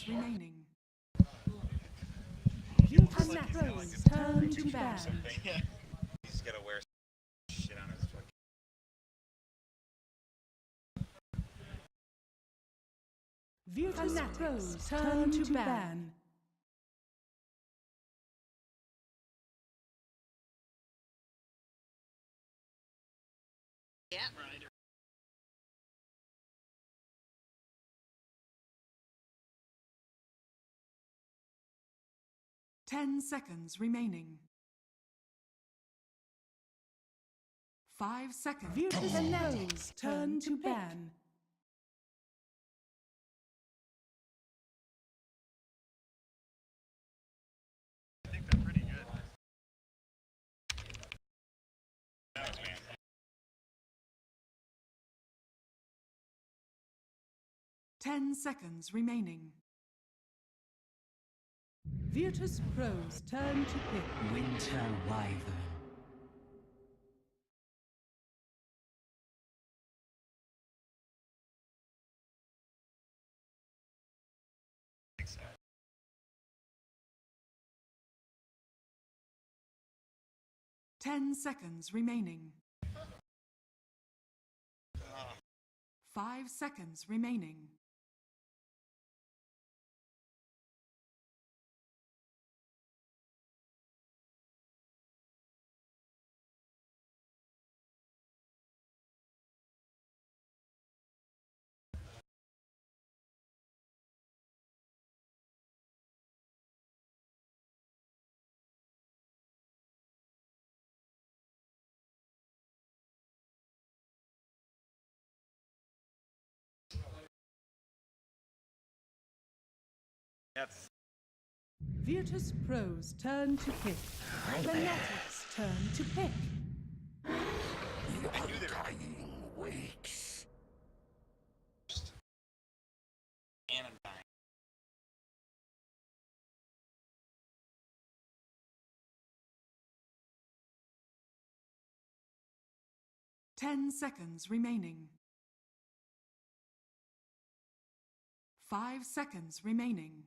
seconds remaining. Fnatic's turn to ban. He's gotta wear shit on his fucking. Virtus.Pro's turn to ban. Yeah, right. 10 seconds remaining. 5 seconds. Virtus.Pro's turn to ban. I think they're pretty good. That was man. Ten seconds remaining. Virtus.Pro's turn to pick. Winter Wyvern. I think so. Ten seconds remaining. 5 seconds remaining. That's Virtus.Pro's turn to pick. Fnatic's turn to pick. I knew they were Dying wakes. and I'm dying. Ten seconds remaining. 5 seconds remaining.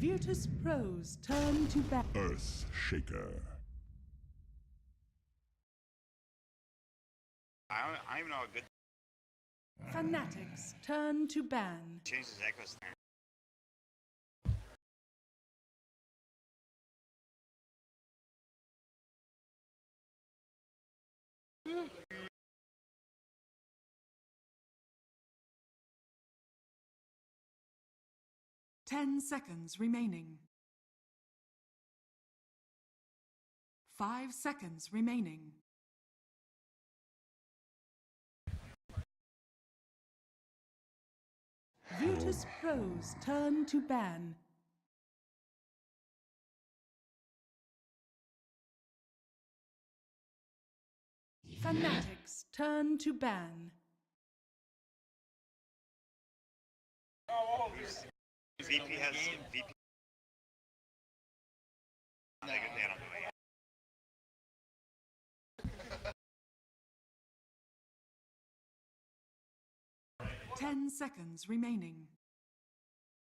Virtus.Pro's turn to ban. Earth Shaker. I don't even know how good Fnatic's turn to ban. changes echo stand. Ten seconds remaining. 5 seconds remaining. Virtus.Pro's turn to ban. Fnatic's turn to ban. VP has VP. Negative, they don't do it. 10 seconds remaining.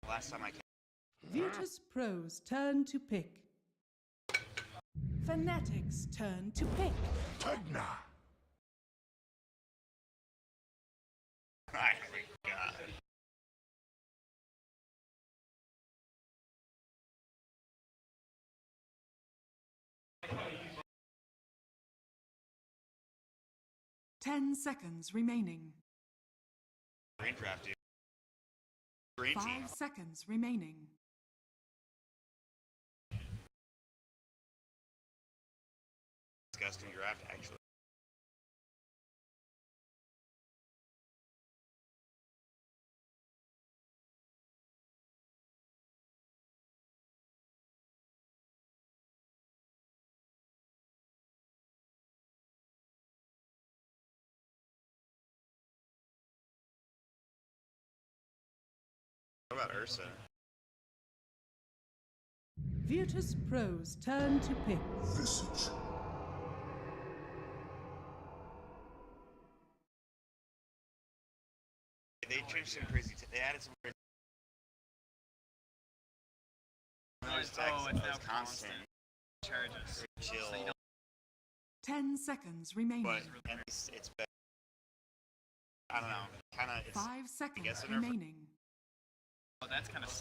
Last time I came. Virtus.Pro's turn to pick. Fnatic's turn to pick. Tagna. I forgot. Ten seconds remaining. Brain draft, dude. Green 5 team. seconds remaining. Disgusting draft, actually. What about Ursa? Virtus.Pro's turn to pick. Visage. They changed some crazy. They added some crazy. It's now constant. Charges. Chill. So you don't 10 seconds remaining. But at least it's better. I don't know. Kind of. 5 seconds guess a nerf- remaining. oh, that's kind of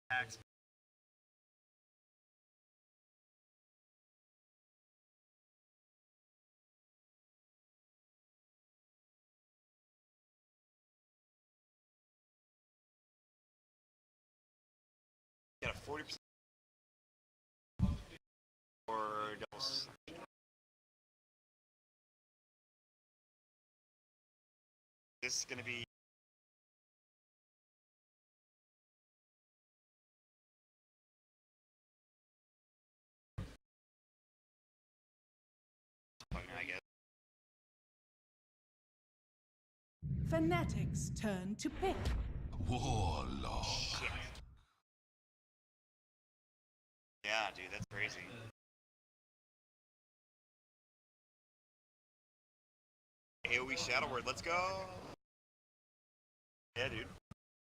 tax. Got a 40% or doubles. This is gonna be. I guess. Fnatic's turn to pick. Warlock. Shit. Yeah, dude, that's crazy. AoE Shadow Word, let's go! Yeah, dude.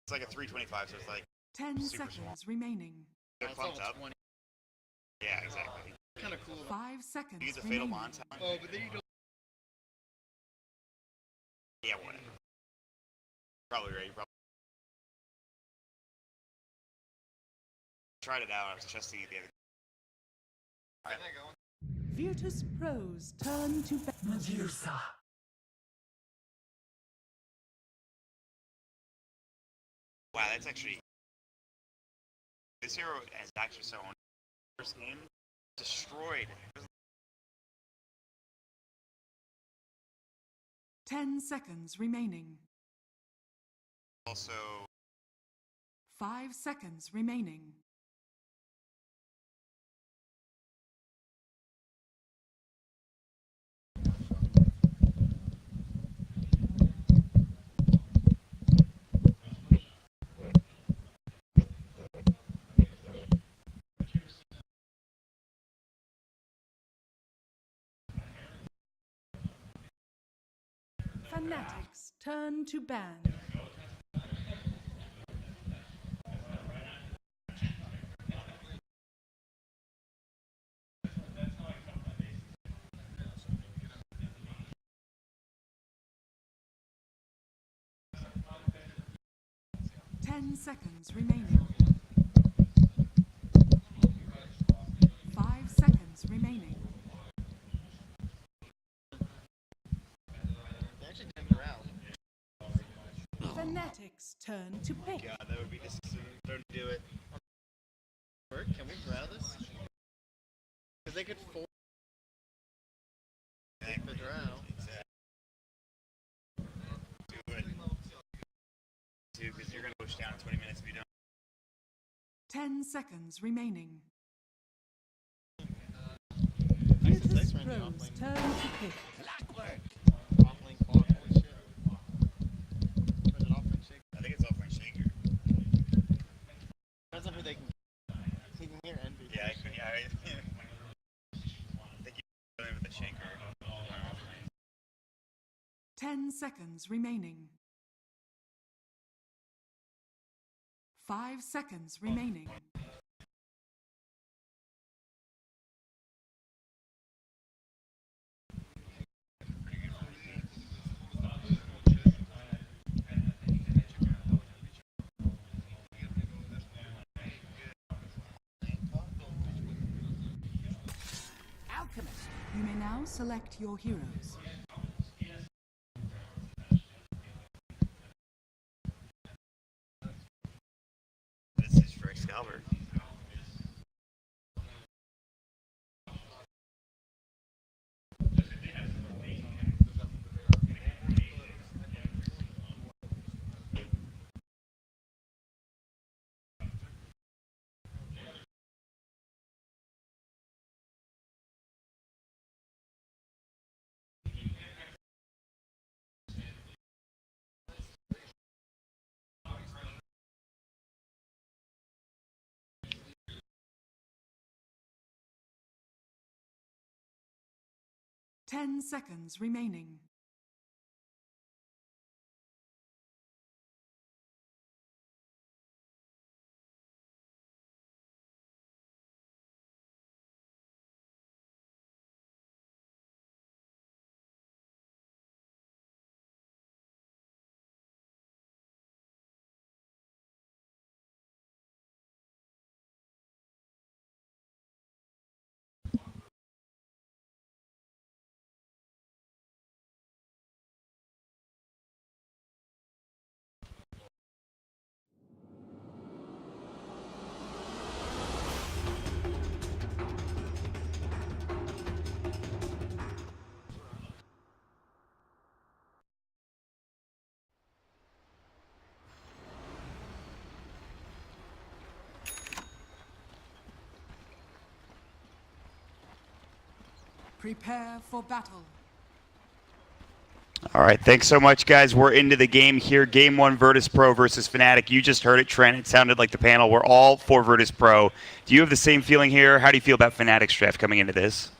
It's like a 325, so it's like 10 Super seconds remaining. they're It's clumped level up. 20. Yeah, exactly. Kind of cool. 5 seconds You use a Fatal remaining. Bond time? Oh, but then you don't. Yeah, whatever. Probably right. Probably. Tried it out. I was testing it the other. Alright. Virtus.Pro's turn to pick. Medusa. Wow, that's actually. This hero is actually so on. First game, destroyed. 10 seconds remaining. Also, 5 seconds remaining. Fnatic's turn to ban. Ten seconds remaining. 5 seconds remaining. They actually did route. Fnatic's turn to pick. God, that would be just. Don't do it. Work? Can we grow this? Because they could force the drow. Exactly. Do it. Dude, because you're gonna push down in 20 minutes if you don't. 10 seconds remaining. Virtus.Pro's turn to pick. Offlane clock, holy shit. Or is it offlane shake? I think it's offlane shaker. Depends on who they can. He can hear envy. Yeah, I think you go in with the shaker. 10 seconds remaining. 5 seconds remaining. You may now select your heroes. 10 seconds remaining. Prepare for battle. All right, thanks so much, guys. We're into the game here. Game 1, Virtus.Pro versus Fnatic. You just heard it, Trent. It sounded like the panel. We're all for Virtus.Pro. Do you have the same feeling here? How do you feel about Fnatic's draft coming into this?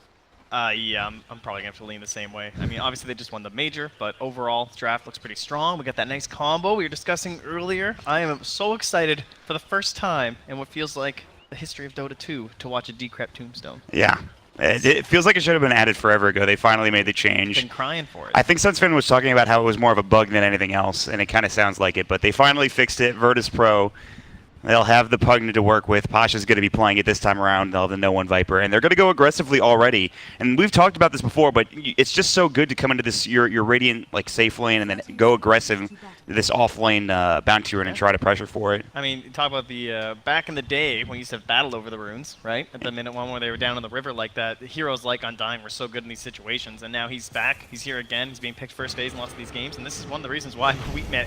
Yeah, I'm probably going to have to lean the same way. I mean, obviously they just won the major, but overall, the draft looks pretty strong. We got that nice combo we were discussing earlier. I am so excited for the first time in what feels like the history of Dota 2 to watch a Decrep Tombstone. Yeah. It feels like it should have been added forever ago. They finally made the change. Been crying for it. I think Sunsfin was talking about how it was more of a bug than anything else, and it kind of sounds like it. But they finally fixed it. Virtus.Pro, they'll have the Pugna to work with. Pasha's going to be playing it this time around. They'll have the No One Viper, and they're going to go aggressively already. And we've talked about this before, but it's just so good to come into this your Radiant like safe lane and then go aggressive this off lane bounty rune and try to pressure for it. I mean, talk about the back in the day when we used to have battle over the runes, right? At the minute one where they were down in the river like that. The heroes like Undying were so good in these situations, and now he's back. He's here again. He's being picked first phase in lots of these games, and this is one of the reasons why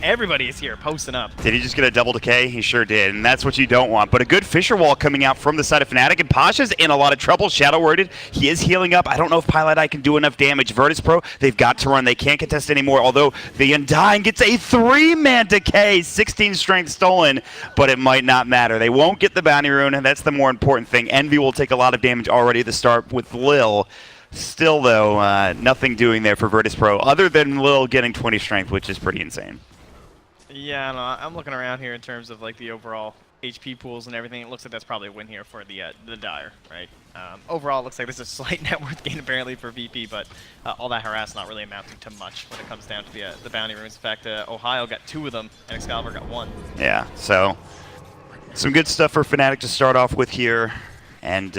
everybody is here posting up. Did he just get a double decay? He sure did, and that's what you don't want. But a good Fisher Wall coming out from the side of Fnatic, and Pasha's in a lot of trouble. Shadow worded. He is healing up. I don't know if Pilot Eye can do enough damage. Virtus.Pro, they've got to run. They can't contest anymore, although the Undying gets a 3-man decay. 16 strength stolen, but it might not matter. They won't get the bounty rune, and that's the more important thing. Envy will take a lot of damage already at the start with Lil. Still, though, nothing doing there for Virtus.Pro other than Lil getting 20 strength, which is pretty insane. Yeah, no, I'm looking around here in terms of like the overall HP pools and everything. It looks like that's probably a win here for the Dire, right? Overall, it looks like this is a slight net worth gain apparently for VP, but all that harass not really amounting to much when it comes down to the bounty runes. In fact, Ohio got 2 of them, and Excalibur got 1. Yeah, so some good stuff for Fnatic to start off with here, and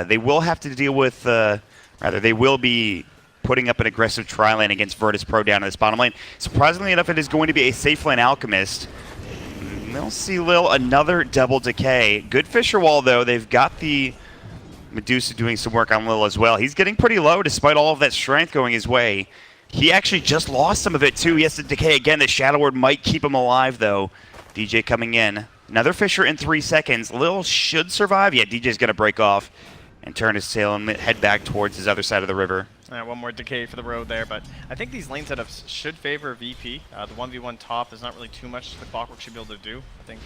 they will have to deal with, rather, they will be putting up an aggressive tri-lane against Virtus.Pro down in this bottom lane. Surprisingly enough, it is going to be a safe lane Alchemist. We'll see Lil another double decay. Good Fisher Wall, though. They've got the Medusa doing some work on Lil as well. He's getting pretty low despite all of that strength going his way. He actually just lost some of it, too. He has to decay again. The Shadow Word might keep him alive, though. DJ coming in. Another Fisher in 3 seconds. Lil should survive. Yeah, DJ's going to break off and turn his tail and head back towards his other side of the river. One more decay for the road there, but I think these lane setups should favor VP. The 1v1 top, there's not really too much the Clockwork should be able to do. I think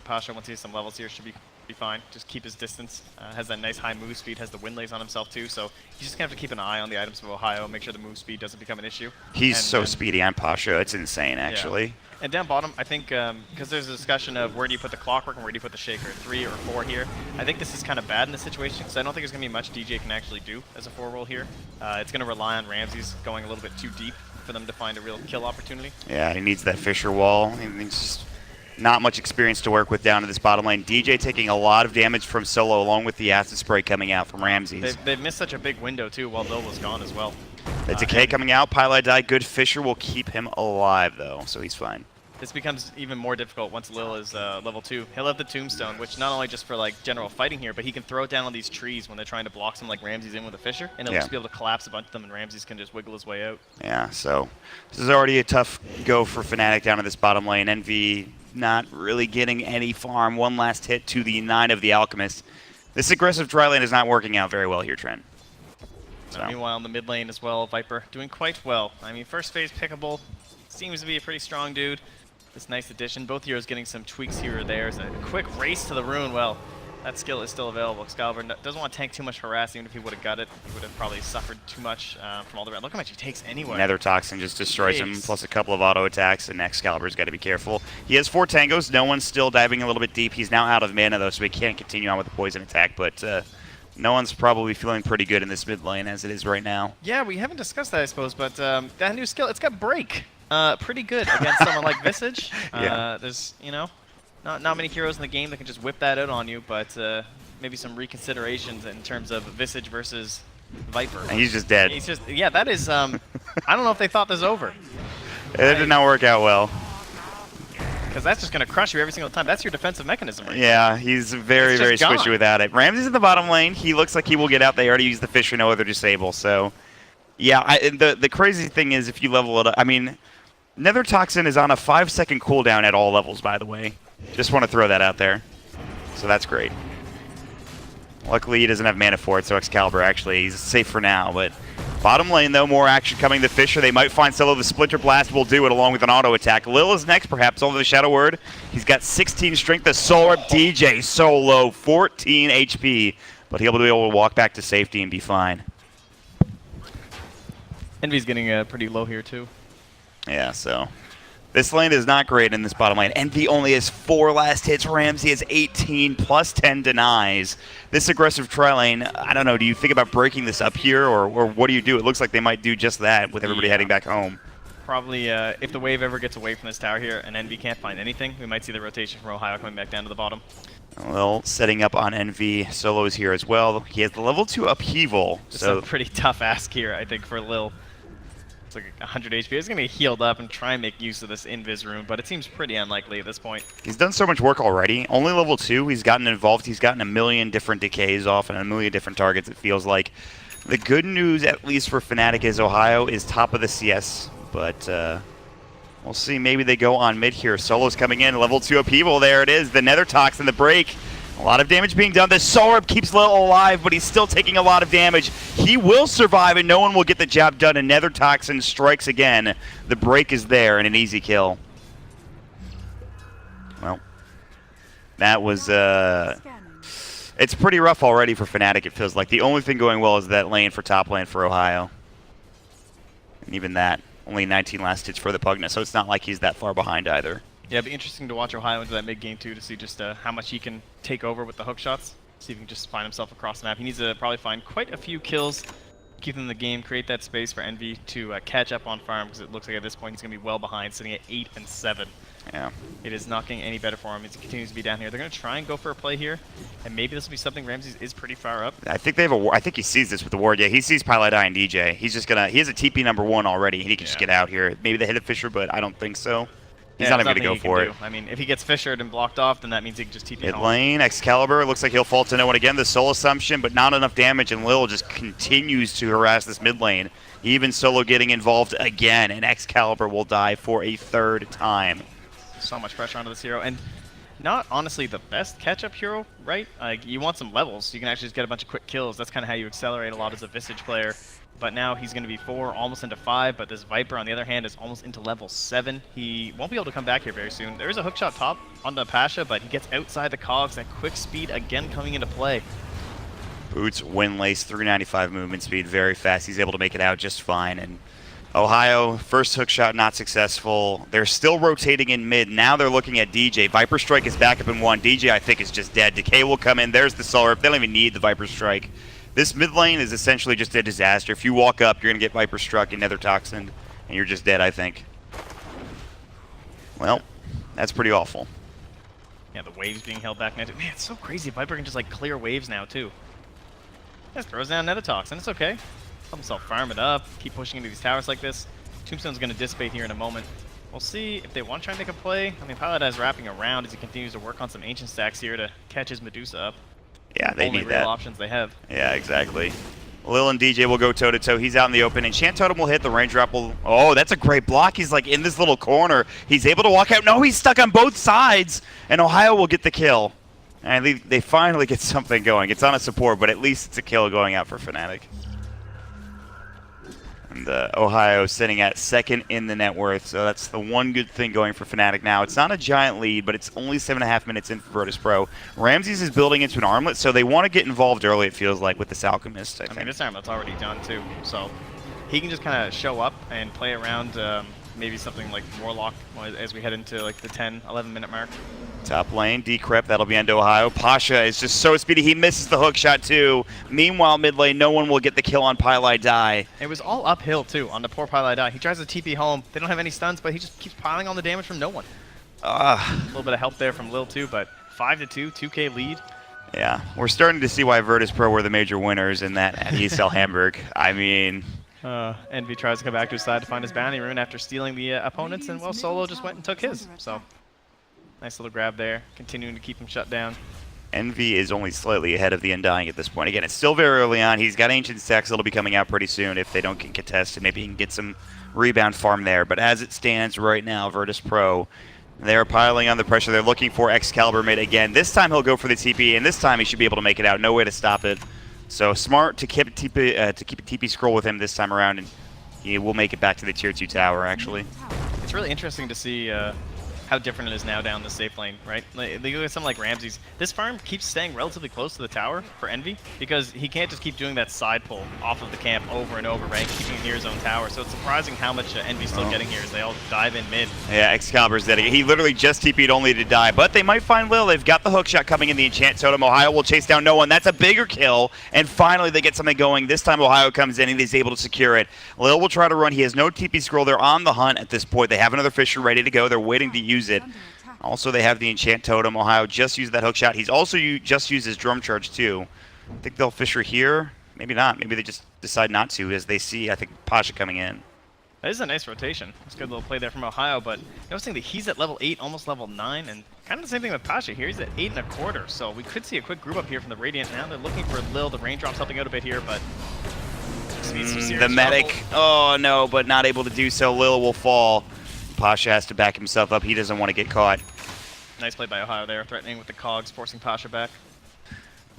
Pasha, once he has some levels here, should be fine. Just keep his distance. Has that nice high move speed, has the wind lays on himself too, so he's just going to have to keep an eye on the items of Ohio, make sure the move speed doesn't become an issue. He's so speedy on Pasha, it's insane actually. Yeah. And down bottom, I think, because there's a discussion of where do you put the Clockwork and where do you put the Shaker, 3 or 4 here. I think this is kind of bad in this situation, because I don't think there's going to be much DJ can actually do as a 4 roll here. It's going to rely on Ramses going a little bit too deep for them to find a real kill opportunity. Yeah, he needs that Fisher Wall. He's just not much experience to work with down to this bottom lane. DJ taking a lot of damage from solo, along with the acid spray coming out from Ramses. They've missed such a big window, too, while Lil was gone as well. The decay coming out, Pilot die. Good Fisher will keep him alive, though, so he's fine. This becomes even more difficult once Lil is level 2. He'll have the Tombstone, which not only just for like general fighting here, but he can throw it down on these trees when they're trying to block some like Ramses in with a Fisher, and they'll just be able to collapse a bunch of them, and Ramses can just wiggle his way out. Yeah, so this is already a tough go for Fnatic down to this bottom lane. Envy not really getting any farm. One last hit to the 9 of the Alchemist. This aggressive dry lane is not working out very well here, Trent. So. Meanwhile, in the mid lane as well, Viper doing quite well. I mean, first phase pickable, seems to be a pretty strong dude. This nice addition. Both heroes getting some tweaks here or there. It's a quick race to the rune. Well, that skill is still available. Excalibur doesn't want to tank too much harass. Even if he would have got it, he would have probably suffered too much from all the red. Look how much he takes anyway. Nether Toxin just destroys him, Jeez. plus a couple of auto attacks, and Excalibur's got to be careful. He has 4 tangos. No one's still diving a little bit deep. He's now out of mana, though, so he can't continue on with the poison attack, but no one's probably feeling pretty good in this mid lane as it is right now. Yeah, we haven't discussed that, I suppose, but that new skill, it's got Break. Pretty good against someone like Visage. Yeah. There's, you know, not many heroes in the game that can just whip that out on you, but maybe some reconsiderations in terms of Visage versus Viper. And he's just dead. He's just, yeah, that is, I don't know if they thought this over. It did not work out well. Because that's just going to crush you every single time. That's your defensive mechanism right Yeah, he's very, very just gone. squishy without it. Ramsey's in the bottom lane. He looks like he will get out. They already used the fish for no other disable, so... Yeah, the crazy thing is if you level it up... I mean, Nether Toxin is on a 5-second cooldown at all levels, by the way. Just want to throw that out there. So that's great. Luckily, he doesn't have mana for it, so Excalibur actually he's safe for now. But bottom lane, though, more action coming. The Fisher, they might find Solo. The Splinter Blast will do it along with an auto attack. Lil is next, perhaps, over the Shadow Word. He's got 16 strength. The Solar DJ so low, 14 HP. But he'll be able to walk back to safety and be fine. Envy's getting pretty low here, too. Yeah, so... This lane is not great in this bottom lane. Envy only has 4 last hits. Ramsey has 18 plus 10 denies. This aggressive tri-lane, I don't know, do you think about breaking this up here, or what do you do? It looks like they might do just that with everybody heading back home. Probably, if the wave ever gets away from this tower here and Envy can't find anything, we might see the rotation from Ohio coming back down to the bottom. Well, setting up on Envy. Solo is here as well. He has the level 2 upheaval. It's So a pretty tough ask here, I think, for Lil. It's like 100 HP. He's going to be healed up and try and make use of this Invis rune, but it seems pretty unlikely at this point. he's done so much work already. Only level 2. He's gotten involved. He's gotten a million different decays off and a million different targets, it feels like. The good news, at least for Fnatic, is Ohio is top of the CS, but we'll see. Maybe they go on mid here. Solo's coming in. Level 2 upheaval. There it is. The Nether Toxin, the break. A lot of damage being done. The Sorb keeps Lil alive, but he's still taking a lot of damage. He will survive, and no one will get the job done. And Nether Toxin strikes again. The break is there, and an easy kill. Well, that was... It's pretty rough already for Fnatic, it feels like. The only thing going well is that lane for top lane for Ohio. And even that, only 19 last hits for the Pugna, so it's not like he's that far behind either. Yeah, it'd be interesting to watch Ohio into that mid game too to see just how much he can take over with the hook shots. See if he can just find himself across the map. He needs to probably find quite a few kills, keep them in the game, create that space for Envy to catch up on farm, because it looks like at this point he's going to be well behind, sitting at 8 and 7. Yeah. It is not getting any better for him as he continues to be down here. They're going to try and go for a play here, and maybe this will be something. Ramsey is pretty far up. I think they have a. I think he sees this with the ward. Yeah, he sees Pilot Eye and DJ. He's just gonna. He has a TP #1 already, and he can just get out here. Maybe they hit a Fisher, but I don't think so. He's not even gonna go for it. I mean, if he gets fissured and blocked off, then that means he can just TP Mid home. lane, Excalibur looks like he'll fall to no one again. The Soul Assumption, but not enough damage, and Lil just continues to harass this mid lane. Even Solo getting involved again, and Excalibur will die for a 3rd time. So much pressure onto this hero, and not honestly the best catch-up hero, right? Like, you want some levels, so you can actually just get a bunch of quick kills. That's kind of how you accelerate a lot as a Visage player. But now he's going to be 4, almost into 5, but this Viper, on the other hand, is almost into level 7. He won't be able to come back here very soon. There is a hookshot top onto Pasha, but he gets outside the cogs. That quick speed again coming into play. Boots, Windlace, 395 movement speed, very fast. He's able to make it out just fine, and Ohio, first hook shot not successful. They're still rotating in mid. Now they're looking at DJ. Viper Strike is back up in 1. DJ, I think, is just dead. Decay will come in. There's the Solar. They don't even need the Viper Strike. This mid lane is essentially just a disaster. If you walk up, you're going to get Viper Struck and Nether Toxin, and you're just dead, I think. Well, that's pretty awful. Yeah, the waves being held back. Man, it's so crazy. Viper can just, like, clear waves now, too. Just throws down Nether Toxin. It's okay. Help himself farm it up, keep pushing into these towers like this. Tombstone's going to dissipate here in a moment. We'll see if they want to try and make a play. I mean, Pilot is wrapping around as he continues to work on some ancient stacks here to catch his Medusa up. Yeah, they Only need real that. options they have. Yeah, exactly. Lil and DJ will go toe-to-toe. He's out in the open. Enchant Totem will hit. The range drop will... Oh, that's a great block. He's, like, in this little corner. He's able to walk out. No, he's stuck on both sides. And Ohio will get the kill. And they finally get something going. It's on a support, but at least it's a kill going out for Fnatic. And Ohio sitting at second in the net worth, so that's the one good thing going for Fnatic now. It's not a giant lead, but it's only 7.5 minutes in for Virtus.Pro. Ramses is building into an armlet, so they want to get involved early, it feels like, with this Alchemist, I think. mean, this armlet's already done, too, so he can just kind of show up and play around maybe something like Warlock as we head into like the 10, 11-minute mark. Top lane, Decrep, that'll be into Ohio. Pasha is just so speedy, he misses the hook shot too. Meanwhile, mid lane, no one will get the kill on Pylai Die. It was all uphill too on the poor Pylai Die. He tries to TP home. They don't have any stuns, but he just keeps piling on the damage from no one. A little bit of help there from Lil too, but 5-2, 2K lead. Yeah, we're starting to see why Virtus.Pro were the major winners in that at ESL Hamburg. I mean... Envy tries to come back to his side to find his bounty rune after stealing the opponents, and well, Solo just went and took his. So, nice little grab there, continuing to keep him shut down. Envy is only slightly ahead of the Undying at this point. Again, it's still very early on. He's got Ancient Stacks that'll be coming out pretty soon if they don't get contested. Maybe he can get some rebound farm there. But as it stands right now, Virtus.Pro, they're piling on the pressure. They're looking for Excalibur mid again. This time he'll go for the TP, and this time he should be able to make it out. No way to stop it. So smart to keep a TP scroll with him this time around, and he will make it back to the tier 2 tower, actually. It's really interesting to see how different it is now down the safe lane, right? Like, look at something like Ramses. This farm keeps staying relatively close to the tower for Envy because he can't just keep doing that side pull off of the camp over and over, right? Keeping it near his own tower. So it's surprising how much Envy's still getting here as they all dive in mid. Yeah, Excalibur's dead. He literally just TP'd only to die, but they might find Lil. They've got the hook shot coming in the Enchant Totem. Ohio will chase down no one. That's a bigger kill, and finally they get something going. This time Ohio comes in and he's able to secure it. Lil will try to run. He has no TP scroll. They're on the hunt at this point. They have another Fisher ready to go. They're waiting to use it. Also, they have the Enchant Totem. Ohio just used that hook shot. He's also just used his Drum Charge, too. I think they'll Fisher here. Maybe not. Maybe they just decide not to as they see, I think, Pasha coming in. That is a nice rotation. It's a good little play there from Ohio, but noticing that he's at level 8, almost level 9, and kind of the same thing with Pasha here. He's at 8.25, so we could see a quick group up here from the Radiant now. They're looking for Lil. The raindrops helping out a bit here, but... the medic. Oh, no, but not able to do so. Lil will fall. Pasha has to back himself up. He doesn't want to get caught. Nice play by Ohio there, threatening with the cogs, forcing Pasha back.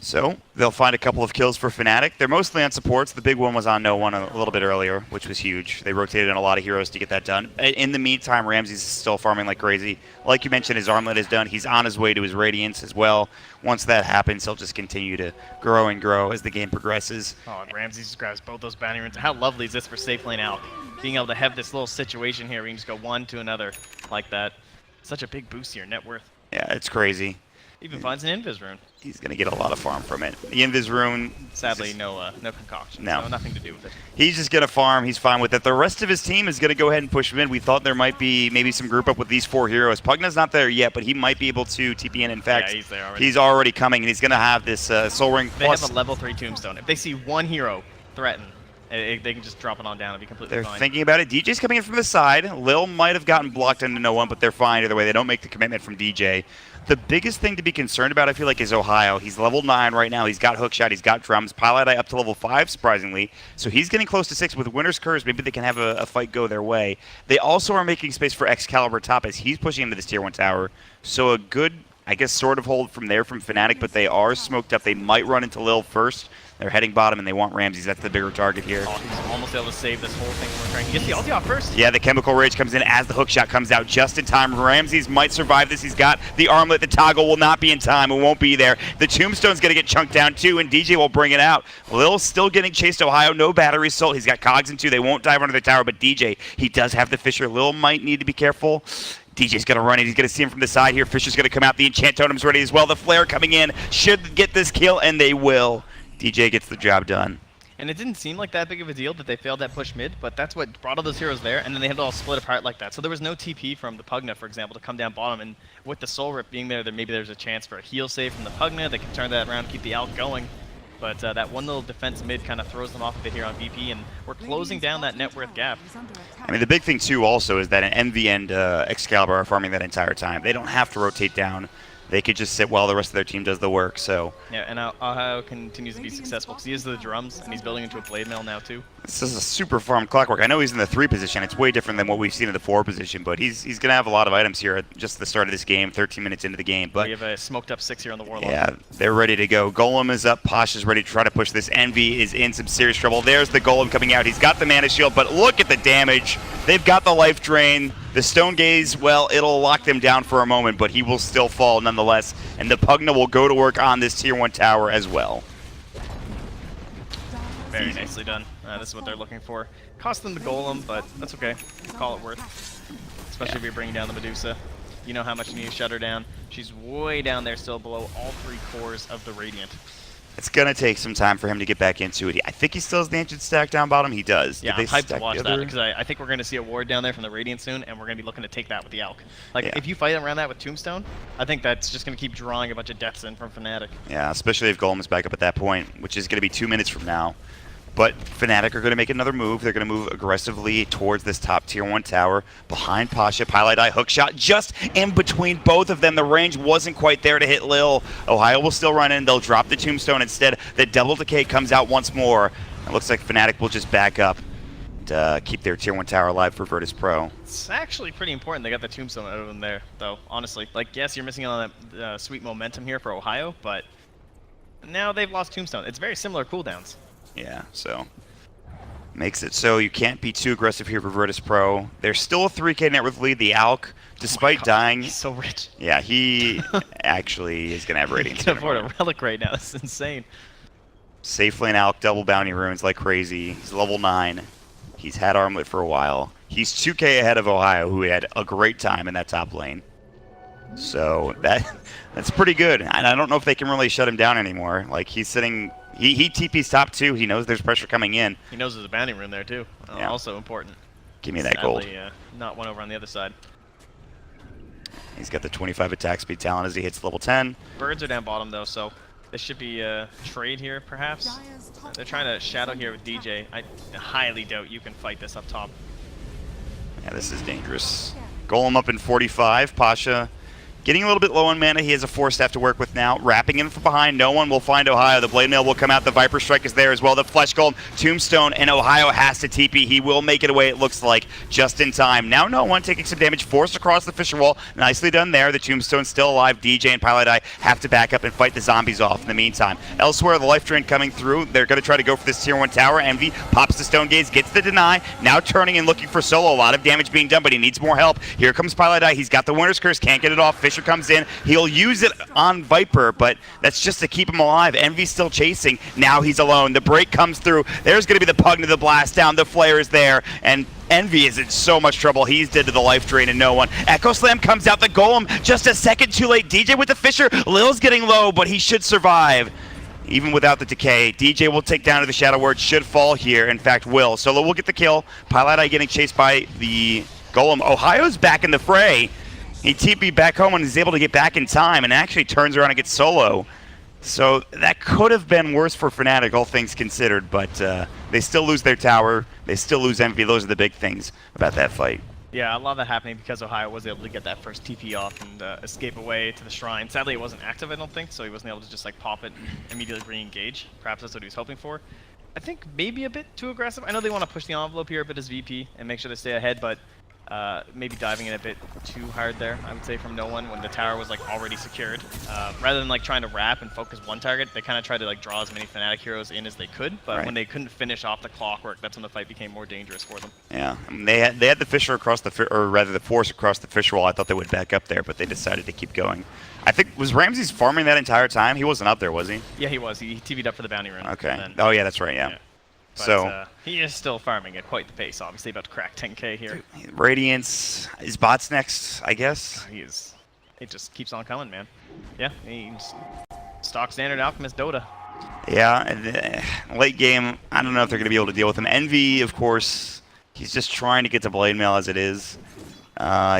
So they'll find a couple of kills for Fnatic. They're mostly on supports. The big one was on no one a little bit earlier, which was huge. They rotated in a lot of heroes to get that done. In the meantime, Ramses is still farming like crazy. Like you mentioned, his armlet is done. He's on his way to his Radiance as well. Once that happens, he'll just continue to grow and grow as the game progresses. Oh, and Ramses just grabs both those bounty runes. How lovely is this for safe lane out? Being able to have this little situation here where you can just go one to another like that. Such a big boost to your net worth. Yeah, it's crazy. Even finds an Invis rune. He's going to get a lot of farm from it. The Invis rune... Sadly, no concoction. No. Nothing to do with it. He's just going to farm. He's fine with it. The rest of his team is going to go ahead and push him in. We thought there might be maybe some group up with these 4 heroes. Pugna's not there yet, but he might be able to TP in. In fact, yeah, he's there already. He's already coming, and he's going to have this Soul Ring They plus... have a level 3 tombstone. If they see one hero threaten, they can just drop it on down and be completely They're fine. thinking about it. DJ's coming in from the side. Lil might have gotten blocked into no one, but they're fine either way. They don't make the commitment from DJ. The biggest thing to be concerned about, I feel like, is Ohio. He's level 9 right now. He's got hookshot. He's got drums. Pilot Eye up to level 5, surprisingly. So he's getting close to 6. With Winter's Curse, maybe they can have a fight go their way. They also are making space for Excalibur top as he's pushing into this tier 1 tower. So a good, I guess, sort of hold from there from Fnatic, but they are smoked up. They might run into Lil first. They're heading bottom, and they want Ramses. That's the bigger target here. Oh, he's almost able to save this whole thing when we're trying. He gets the ulti off first. Yeah, the Chemical Rage comes in as the hookshot comes out just in time. Ramses might survive this. He's got the armlet. The toggle will not be in time. It won't be there. The Tombstone's going to get chunked down, too, and DJ will bring it out. Lil's still getting chased. Ohio, no battery sold. He's got cogs in 2. They won't dive under the tower, but DJ, he does have the Fisher. Lil might need to be careful. DJ's going to run it. He's going to see him from the side here. Fisher's going to come out. The Enchant Totem's ready as well. The Flare coming in should get this kill, and they will. DJ gets the job done. And it didn't seem like that big of a deal that they failed that push mid, but that's what brought all those heroes there, and then they had to all split apart like that. So there was no TP from the Pugna, for example, to come down bottom, and with the Soul Rip being there, then maybe there's a chance for a heal save from the Pugna. They can turn that around, keep the Alk going. But that one little defense mid kind of throws them off a bit here on VP, and we're closing down that net worth gap. I mean, the big thing, too, also, is that an Envy and Excalibur are farming that entire time. They don't have to rotate down. they could just sit while the rest of their team does the work. So Yeah, and Ohio continues to be successful because he has the drums and he's building into a blade mill now too. this is a super farm Clockwork. I know he's in the 3 position. It's way different than what we've seen in the 4 position, but he's going to have a lot of items here at just the start of this game, 13 minutes into the game. But We have a smoked up 6 here on the Warlock. yeah, they're ready to go. Golem is up. Posh is ready to try to push this. Envy is in some serious trouble. There's the Golem coming out. He's got the mana shield, but look at the damage. They've got the life drain. The Stone Gaze, well, it'll lock them down for a moment, but he will still fall nonetheless. And the Pugna will go to work on this Tier 1 tower as well. Very nicely done. This is what they're looking for. Cost them the Golem, but that's okay. Call it worth. Especially if you're bringing down the Medusa. You know how much you need to shut her down. She's way down there still below all 3 cores of the Radiant. It's going to take some time for him to get back into it. I think he still has the Ancient stack down bottom. He does. Yeah, Did I'm they hyped to stack watch the that other? because I think we're going to see a ward down there from the Radiant soon, and we're going to be looking to take that with the Alk. Like, Yeah. if you fight around that with Tombstone, I think that's just going to keep drawing a bunch of deaths in from Fnatic. Yeah, especially if Golem is back up at that point, which is going to be 2 minutes from now. But Fnatic are going to make another move. They're going to move aggressively towards this top Tier 1 tower. Behind Pasha, Highlight Eye, hookshot just in between both of them. The range wasn't quite there to hit Lil. Ohio will still run in. They'll drop the Tombstone instead. The Double Decay comes out once more. It looks like Fnatic will just back up and keep their Tier 1 tower alive for Virtus.Pro. It's actually pretty important they got the Tombstone out of them there, though, honestly. Like, yes, you're missing on that sweet momentum here for Ohio, but now they've lost Tombstone. It's very similar cooldowns. Yeah, so makes it so you can't be too aggressive here for Virtus.Pro. There's still a 3K net worth lead. The Alk, despite dying, He's so rich. yeah, he actually is going to have He Radiance. can afford a relic right now. This is insane. Safe lane Alk, double bounty runes like crazy. He's level 9. He's had Armlet for a while. He's 2K ahead of Ohio, who had a great time in that top lane. So that's pretty good. And I don't know if they can really shut him down anymore. Like, he's sitting... He TP's top 2. He knows there's pressure coming in. He knows there's a bounty rune there, too. Yeah. Also important. Give me that gold. Sadly, not one over on the other side. He's got the 25 attack speed talent as he hits level 10. Birds are down bottom, though, so this should be a trade here, perhaps. They're trying to shadow here with DJ. I highly doubt you can fight this up top. Yeah, this is dangerous. Golem up in 45. Pasha getting a little bit low on mana. He has a Force Staff to work with now. Wrapping in from behind. No one will find Ohio. The Blade Mail will come out. The Viper Strike is there as well. The Flesh Golem, Tombstone, and Ohio has to TP. He will make it away, it looks like, just in time. Now no one taking some damage. Forced across the Fissure Wall. Nicely done there. The Tombstone's still alive. DJ and Pilot Eye have to back up and fight the zombies off in the meantime. Elsewhere, the Life Drain coming through. They're going to try to go for this Tier 1 tower. Envy pops the Stone Gaze, gets the deny. Now turning and looking for Solo. A lot of damage being done, but he needs more help. Here comes Pilot Eye. He's got the Winter's Curse. Can't get it off. Fissure comes in. He'll use it on Viper, but that's just to keep him alive. Envy's still chasing. Now he's alone. The break comes through. There's going to be the Pugna, the blast down. The Flare is there, and Envy is in so much trouble. He's dead to the life drain and no one. Echo Slam comes out. The Golem just a second too late. DJ with the Fissure. Lil's getting low, but he should survive. Even without the decay, DJ will take down to the Shadow Word. Should fall here. In fact, will. Solo will get the kill. Pilot Eye getting chased by the Golem. Ohio's back in the fray. He TP'd back home and is able to get back in time and actually turns around and gets Solo. So that could have been worse for Fnatic, all things considered, but they still lose their tower. They still lose Envy. Those are the big things about that fight. Yeah, a lot of that happening because Ohio was able to get that first TP off and escape away to the shrine. Sadly, it wasn't active, I don't think, so he wasn't able to just like pop it and immediately re-engage. Perhaps that's what he was hoping for. I think maybe a bit too aggressive. I know they want to push the envelope here a bit as VP and make sure they stay ahead, but maybe diving in a bit too hard there, I would say, from no one when the tower was like already secured. Rather than like trying to wrap and focus one target, they kind of tried to like draw as many Fnatic heroes in as they could, but Right. when they couldn't finish off the Clockwork, that's when the fight became more dangerous for them. Yeah, I mean, they had the Fissure across the, or rather the Force across the Fissure Wall. I thought they would back up there, but they decided to keep going. I think, was Ramses farming that entire time? He wasn't up there, was he? Yeah, he was. He TV'd up for the bounty rune. Okay. and then- Oh yeah, that's right. Yeah. Yeah. But, So he is still farming at quite the pace, obviously, about to crack 10k here. Radiance is bots next, I guess. He is. It just keeps on coming, man. Yeah, he's stock standard Alchemist Dota. Yeah, and, late game, I don't know if they're going to be able to deal with him. Envy, of course, he's just trying to get to Blade Mail as it is.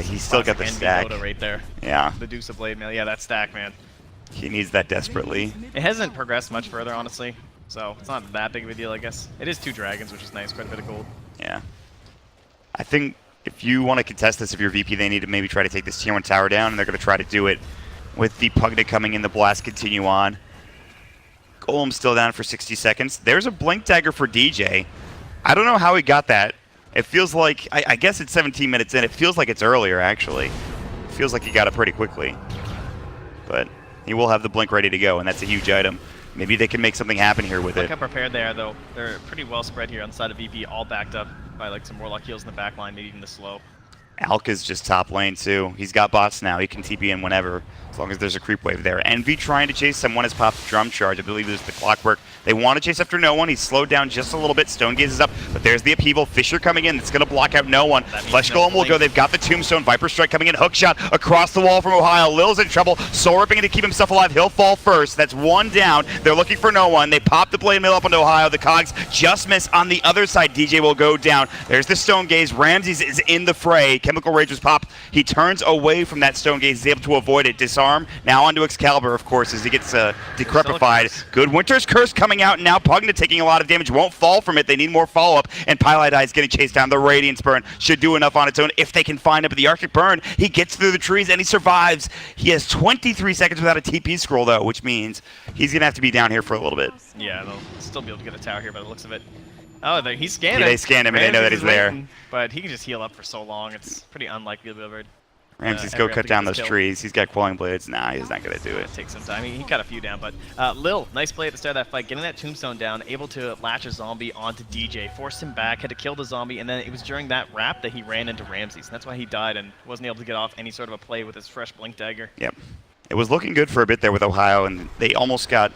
He's still got the Classic NB stack. Dota right there. Yeah, The Deuce of Blade Mail. Yeah, that stack, man. he needs that desperately. It hasn't progressed much further, honestly. So it's not that big of a deal, I guess. It is 2 dragons, which is nice. Quite a bit of gold. Yeah. I think if you want to contest this, if you're VP, they need to maybe try to take this Tier 1 tower down, and they're going to try to do it with the Pugna coming in, the blast continue on. Golem's still down for 60 seconds. There's a blink dagger for DJ. I don't know how he got that. It feels like, I guess it's 17 minutes in. It feels like it's earlier, actually. It feels like he got it pretty quickly. But he will have the blink ready to go, and that's a huge item. Maybe they can make something happen here with it. Look how prepared they are, though. They're pretty well spread here on the side of VP, all backed up by like some Warlock heals in the back line, maybe even the slow. Alka's just top lane too. He's got bots now. He can TP in whenever, as long as there's a creep wave there. Envy trying to chase someone has popped a drum charge. I believe there's the clockwork. They want to chase after no one. He's slowed down just a little bit. Stone Gaze is up, but there's the upheaval. Fisher coming in. It's going to block out no one. Flesh Golem will go. They've got the Tombstone. Viper Strike coming in. Hook shot across the wall from Ohio. Lil's in trouble. Soul ripping to keep himself alive. He'll fall first. That's one down. They're looking for no one. They pop the blade mill up onto Ohio. The cogs just miss on the other side. DJ will go down. There's the Stone Gaze. Ramses is in the fray. Chemical Rage was popped. He turns away from that Stone Gaze. He's able to avoid it. Disarm. Now onto Excalibur, of course, as he gets decrepified. Good Winter's Curse coming out. And now Pugna taking a lot of damage. Won't fall from it. They need more follow-up. And Pylite is getting chased down. The Radiance Burn should do enough on its own if they can find him. But the Arctic Burn, he gets through the trees and he survives. He has 23 seconds without a TP scroll, though, which means he's going to have to be down here for a little bit. Yeah, they'll still be able to get a tower here by the looks of it. Oh, he's scanning. Yeah, they scanned him and they know that he's there. But he can just heal up for so long. It's pretty unlikely to be able to Ramses, go cut down those trees. He's got Quelling Blades. Nah, he's not going to do it. Take some time. He got a few down, but Lil, nice play at the start of that fight, getting that Tombstone down, able to latch a zombie onto DJ, forced him back, had to kill the zombie, and then it was during that wrap that he ran into Ramses. That's why he died and wasn't able to get off any sort of a play with his fresh Blink Dagger. Yep. It was looking good for a bit there with Ohio, and they almost got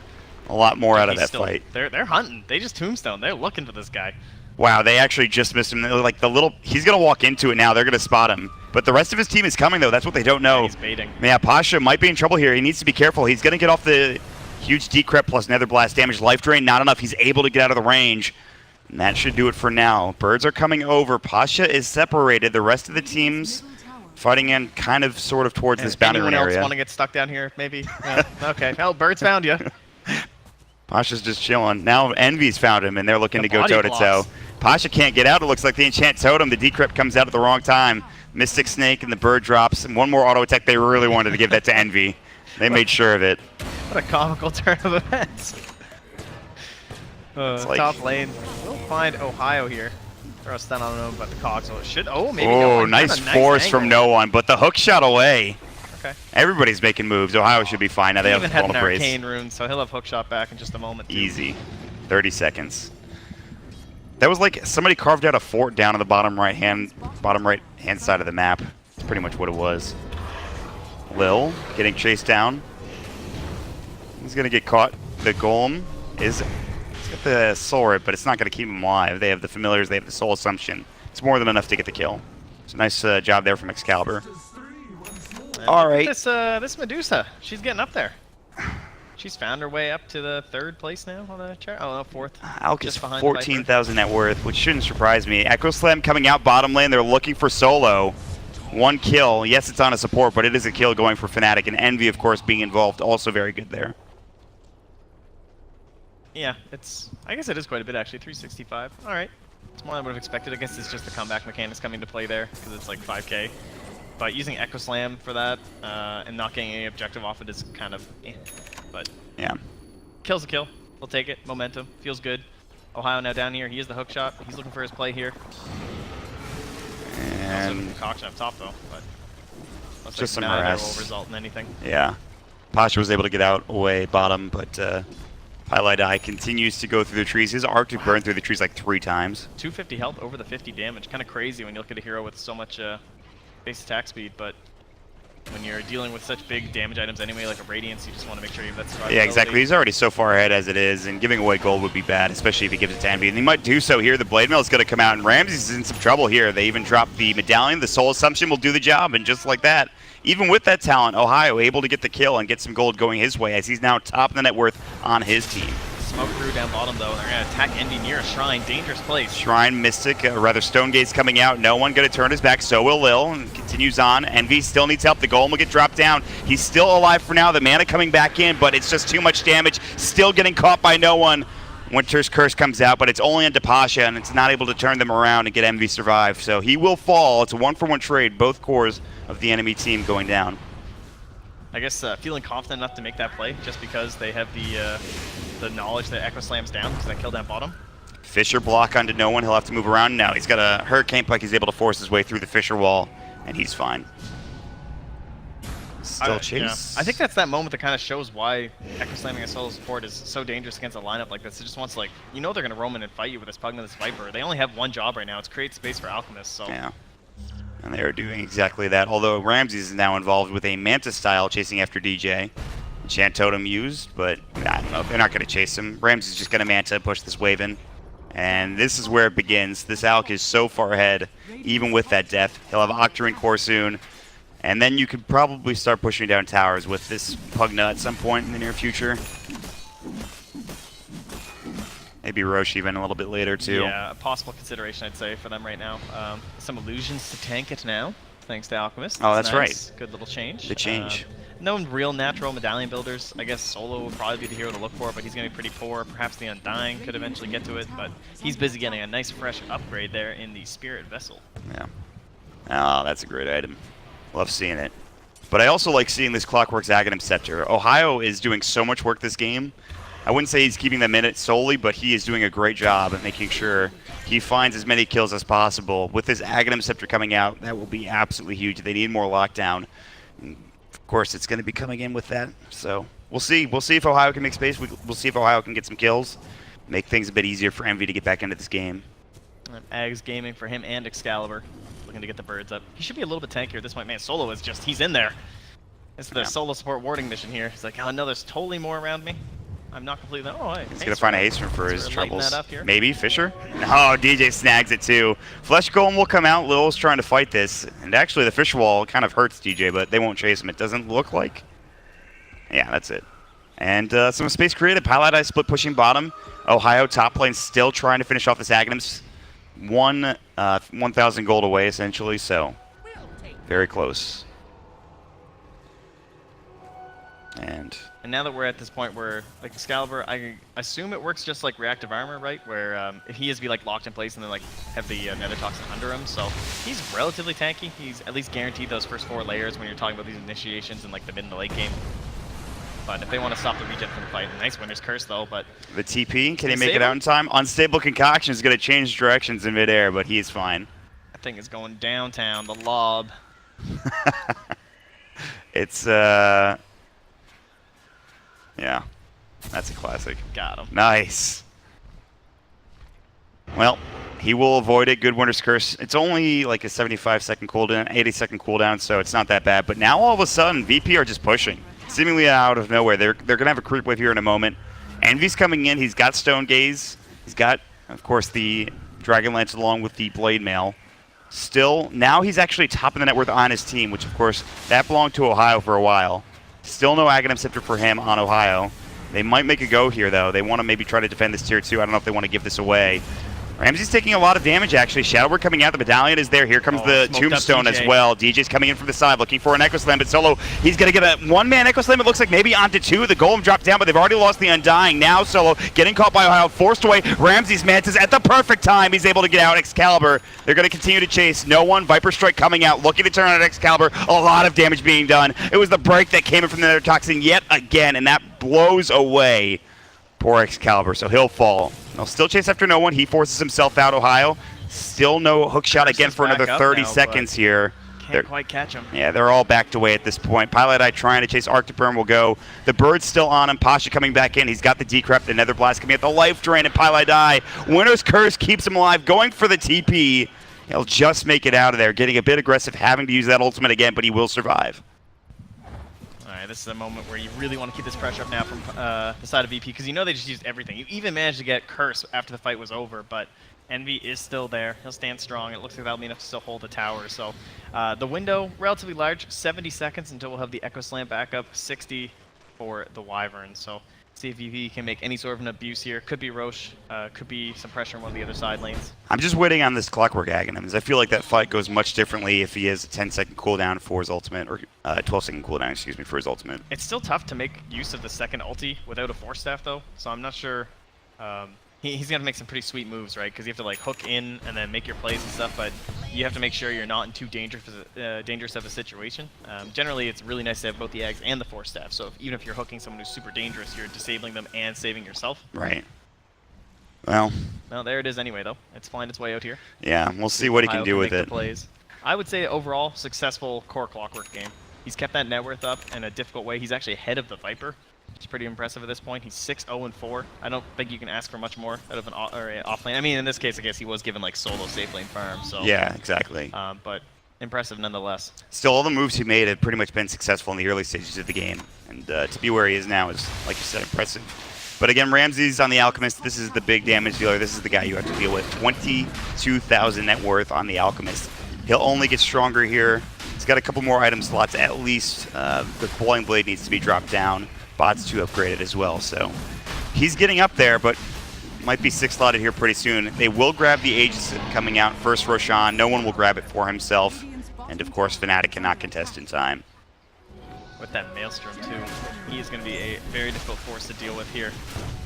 a lot more out of that fight. They're hunting. They just Tombstone. They're looking for this guy. Wow, they actually just missed him. Like he's gonna walk into it now. They're gonna spot him, but the rest of his team is coming though. That's what they don't know. Yeah, he's baiting. Yeah, Pasha might be in trouble here. He needs to be careful. He's gonna get off the huge decrep plus Nether Blast damage. Life drain not enough. He's able to get out of the range, and that should do it for now. Birds are coming over. Pasha is separated. The rest of the teams fighting in kind of sort of towards this boundary area. Anyone else want to get stuck down here? Maybe. Okay. Well, Birds found you. Pasha's just chilling. Now Envy's found him, and they're looking to go toe-to-toe. Pasha can't get out. It looks like the Enchant Totem. The Decrypt comes out at the wrong time. Mystic Snake and the Bird drops. And one more auto attack. They really wanted to give that to Envy. They made sure of it. What a comical turn of events. Top lane. We'll find Ohio here. Throw a stun on him, but the cogs should. Oh, maybe. Oh, nice force from no one, but the hook shot away. Okay. Everybody's making moves. Ohio should be fine. Now they have an Brace. Arcane rune, so he'll have hook shot back in just a moment. Too. Easy. 30 seconds. That was like somebody carved out a fort down on the bottom right hand side of the map. That's pretty much what it was. Lil getting chased down. He's gonna get caught. The Golem is he's got the soul rip, but it's not gonna keep him alive. They have the familiars, they have the soul assumption. It's more than enough to get the kill. It's a nice job there from Excalibur. All right. This Medusa, she's getting up there. She's found her way up to the 3rd place now on the chart. Oh, no, 4th. Alka's 14,000 net worth, which shouldn't surprise me. Echo Slam coming out bottom lane. They're looking for solo. 1 kill. Yes, it's on a support, but it is a kill going for Fnatic. And Envy, of course, being involved, also very good there. Yeah, I guess it is quite a bit, actually. 365. All right. It's more than I would have expected. I guess it's just the comeback mechanics coming to play there, because it's like 5k. But using Echo Slam for that and not getting any objective off it is kind of But yeah, kill's a kill. We'll take it. Momentum. Feels good. Ohio now down here. He is the hook shot. He's looking for his play here. And also concoction up top though. But looks just like some neither harass. will result in anything. Yeah. Pasha was able to get out away bottom, but Highlight Eye continues to go through the trees. His Arctic burned through the trees like 3 times. 250 health over the 50 damage. Kind of crazy when you look at a hero with so much base attack speed, but when you're dealing with such big damage items anyway, like a Radiance, you just want to make sure you have that survivability. Yeah, exactly. He's already so far ahead as it is, and giving away gold would be bad, especially if he gives it to Envy. And he might do so here. The Blade Mill is going to come out, and Ramses is in some trouble here. They even dropped the Medallion. The Soul Assumption will do the job, and just like that, even with that talent, Ohio able to get the kill and get some gold going his way, as he's now top of the net worth on his team. Smoke through down bottom though, and they're going to attack Envy near a shrine. Dangerous place. Shrine, Mystic, rather Stone Gaze coming out. No one going to turn his back, so will Lil, and continues on. Envy still needs help. The Golem will get dropped down. He's still alive for now. The mana coming back in, but it's just too much damage. Still getting caught by no one. Winter's Curse comes out, but it's only into Pasha, and it's not able to turn them around and get Envy survive. So he will fall. It's a 1-for-1 trade. Both cores of the enemy team going down. I guess feeling confident enough to make that play just because they have the knowledge that Echo Slam's down because that killed that bottom. Fisher block onto no one. He'll have to move around now. He's got a Hurricane Puck. He's able to force his way through the Fisher wall, and he's fine. Still chase. Yeah. I think that's that moment that kind of shows why Echo Slamming a solo support is so dangerous against a lineup like this. It just wants to, like, you know they're going to roam in and fight you with this Pug and this Viper. They only have one job right now. It's create space for Alchemist, so... Yeah. And they are doing exactly that. Although Ramses is now involved with a Manta style chasing after DJ. Enchant Totem used, but I don't know. They're not going to chase him. Ramses is just going to Manta push this wave in. And this is where it begins. This Alk is so far ahead, even with that death. He'll have Octarine Core soon. And then you could probably start pushing down towers with this Pugna at some point in the near future. Maybe Roche even a little bit later too. Yeah, a possible consideration I'd say for them right now. Some illusions to tank it now, thanks to Alchemist. Oh, that's nice. right. Good little change. The change. No real natural medallion builders. I guess Solo will probably be the hero to look for, but he's going to be pretty poor. Perhaps the Undying could eventually get to it, but he's busy getting a nice fresh upgrade there in the Spirit Vessel. Yeah. Oh, that's a great item. Love seeing it. But I also like seeing this Clockwork's Aghanim Scepter. Ohio is doing so much work this game. I wouldn't say he's keeping them in it solely, but he is doing a great job at making sure he finds as many kills as possible. With his Aghanim Scepter coming out, that will be absolutely huge. They need more lockdown. And of course, it's going to be coming in with that. So we'll see. We'll see if Ohio can make space. We'll see if Ohio can get some kills. Make things a bit easier for Envy to get back into this game. And Ags gaming for him and Excalibur. Looking to get the birds up. He should be a little bit tankier at this point. Man, Solo is just, he's in there. It's the solo support warding mission here. He's like, oh no, there's totally more around me. I'm not completely, oh, hey, He's going to find a haste for his troubles. That up here. Maybe, Fisher? No, DJ snags it too. Flesh Golem will come out. Lil's trying to fight this. And actually the Fisher wall kind of hurts DJ, but they won't chase him. It doesn't look like. Yeah, that's it. And some space created. Paladai split pushing bottom. Ohio top lane still trying to finish off this Aghanim's. 1,000 gold away, essentially, so very close. And now that we're at this point where, like, Excalibur, I assume it works just like reactive armor, right? Where he is be like locked in place and then like have the nether toxin under him. So he's relatively tanky. He's at least guaranteed those first 4 layers when you're talking about these initiations in like the mid and the late game. But if they want to stop the regen from the fight, nice Winter's Curse though. But the TP, can he make it out in time? Unstable Concoction is going to change directions in midair, but he's fine. That thing is going downtown. The lob. It's yeah, that's a classic. Got him. Nice. Well, he will avoid it. Good Winter's Curse. It's only like a 75-second cooldown, 80-second cooldown, so it's not that bad. But now all of a sudden, VP are just pushing. Seemingly out of nowhere. They're going to have a creep wave here in a moment. Envy's coming in. He's got Stone Gaze. He's got, of course, the Dragon Lance along with the Blade Mail. Still, now he's actually top of the net worth on his team, which, of course, that belonged to Ohio for a while. Still no Aghanim Scepter for him on Ohio. They might make a go here, though. They want to maybe try to defend this tier 2. I don't know if they want to give this away. Ramsey's taking a lot of damage, actually. Shadowbird coming out. The medallion is there. Here comes the Tombstone as well. DJ's coming in from the side, looking for an Echo Slam, but Solo, he's going to get a one-man Echo Slam. It looks like maybe onto 2. The Golem dropped down, but they've already lost the Undying. Now Solo getting caught by Ohio, forced away. Ramsey's Mantis at the perfect time. He's able to get out. Excalibur, they're going to continue to chase. No one. Viper Strike coming out, looking to turn on Excalibur. A lot of damage being done. It was the break that came in from the Nether Toxin yet again, and that blows away poor Excalibur, so he'll fall. They'll still chase after no one. He forces himself out, Ohio. Still no hook shot again for another 30 seconds here. Can't quite catch him. Yeah, they're all backed away at this point. Pilot Eye trying to chase Arctoperm will go. The Bird's still on him. Pasha coming back in. He's got the Decrep, the Nether Blast coming at the Life Drain, and Pilot Eye. Winter's Curse keeps him alive, going for the TP. He'll just make it out of there, getting a bit aggressive, having to use that ultimate again, but he will survive. This is a moment where you really want to keep this pressure up now from the side of VP, because you know they just used everything. You even managed to get Curse after the fight was over, but Envy is still there. He'll stand strong. It looks like that'll be enough to still hold the tower. So the window, relatively large, 70 seconds until we'll have the Echo Slam back up, 60 for the Wyvern. So see if VP can make any sort of an abuse here. Could be Roche, could be some pressure on one of the other side lanes. I'm just waiting on this Clockwork Aghanim. I feel like that fight goes much differently if he has a 10-second cooldown for his ultimate, or 12-second cooldown, excuse me, for his ultimate. It's still tough to make use of the second ulti without a Force Staff, though, so I'm not sure. He's going to make some pretty sweet moves, right? Because you have to like hook in and then make your plays and stuff, but you have to make sure you're not in too dangerous of a situation. Generally, it's really nice to have both the Ags and the Force Staff, so even if you're hooking someone who's super dangerous, you're disabling them and saving yourself. Right. Well, there it is anyway, though. It's flying its way out here. yeah, we'll see what he can do with it. Plays. I would say overall, successful core Clockwork game. He's kept that net worth up in a difficult way. He's actually ahead of the Viper, which is pretty impressive at this point. He's 6-0-4. I don't think you can ask for much more out of an off lane. I mean, in this case, I guess he was given like solo safe lane farm. So yeah, exactly. But impressive nonetheless. Still, all the moves he made have pretty much been successful in the early stages of the game, and to be where he is now is, like you said, impressive. But again, Ramses on the Alchemist, this is the big damage dealer. This is the guy you have to deal with. 22,000 net worth on the Alchemist. He'll only get stronger here. He's got a couple more item slots at least. The Boiling Blade needs to be dropped down. Vods 2 upgraded as well, so he's getting up there, but might be 6-slotted here pretty soon. They will grab the Aegis coming out. First Roshan, no one will grab it for himself. And of course, Fnatic cannot contest in time. With that Maelstrom too, he is going to be a very difficult force to deal with here.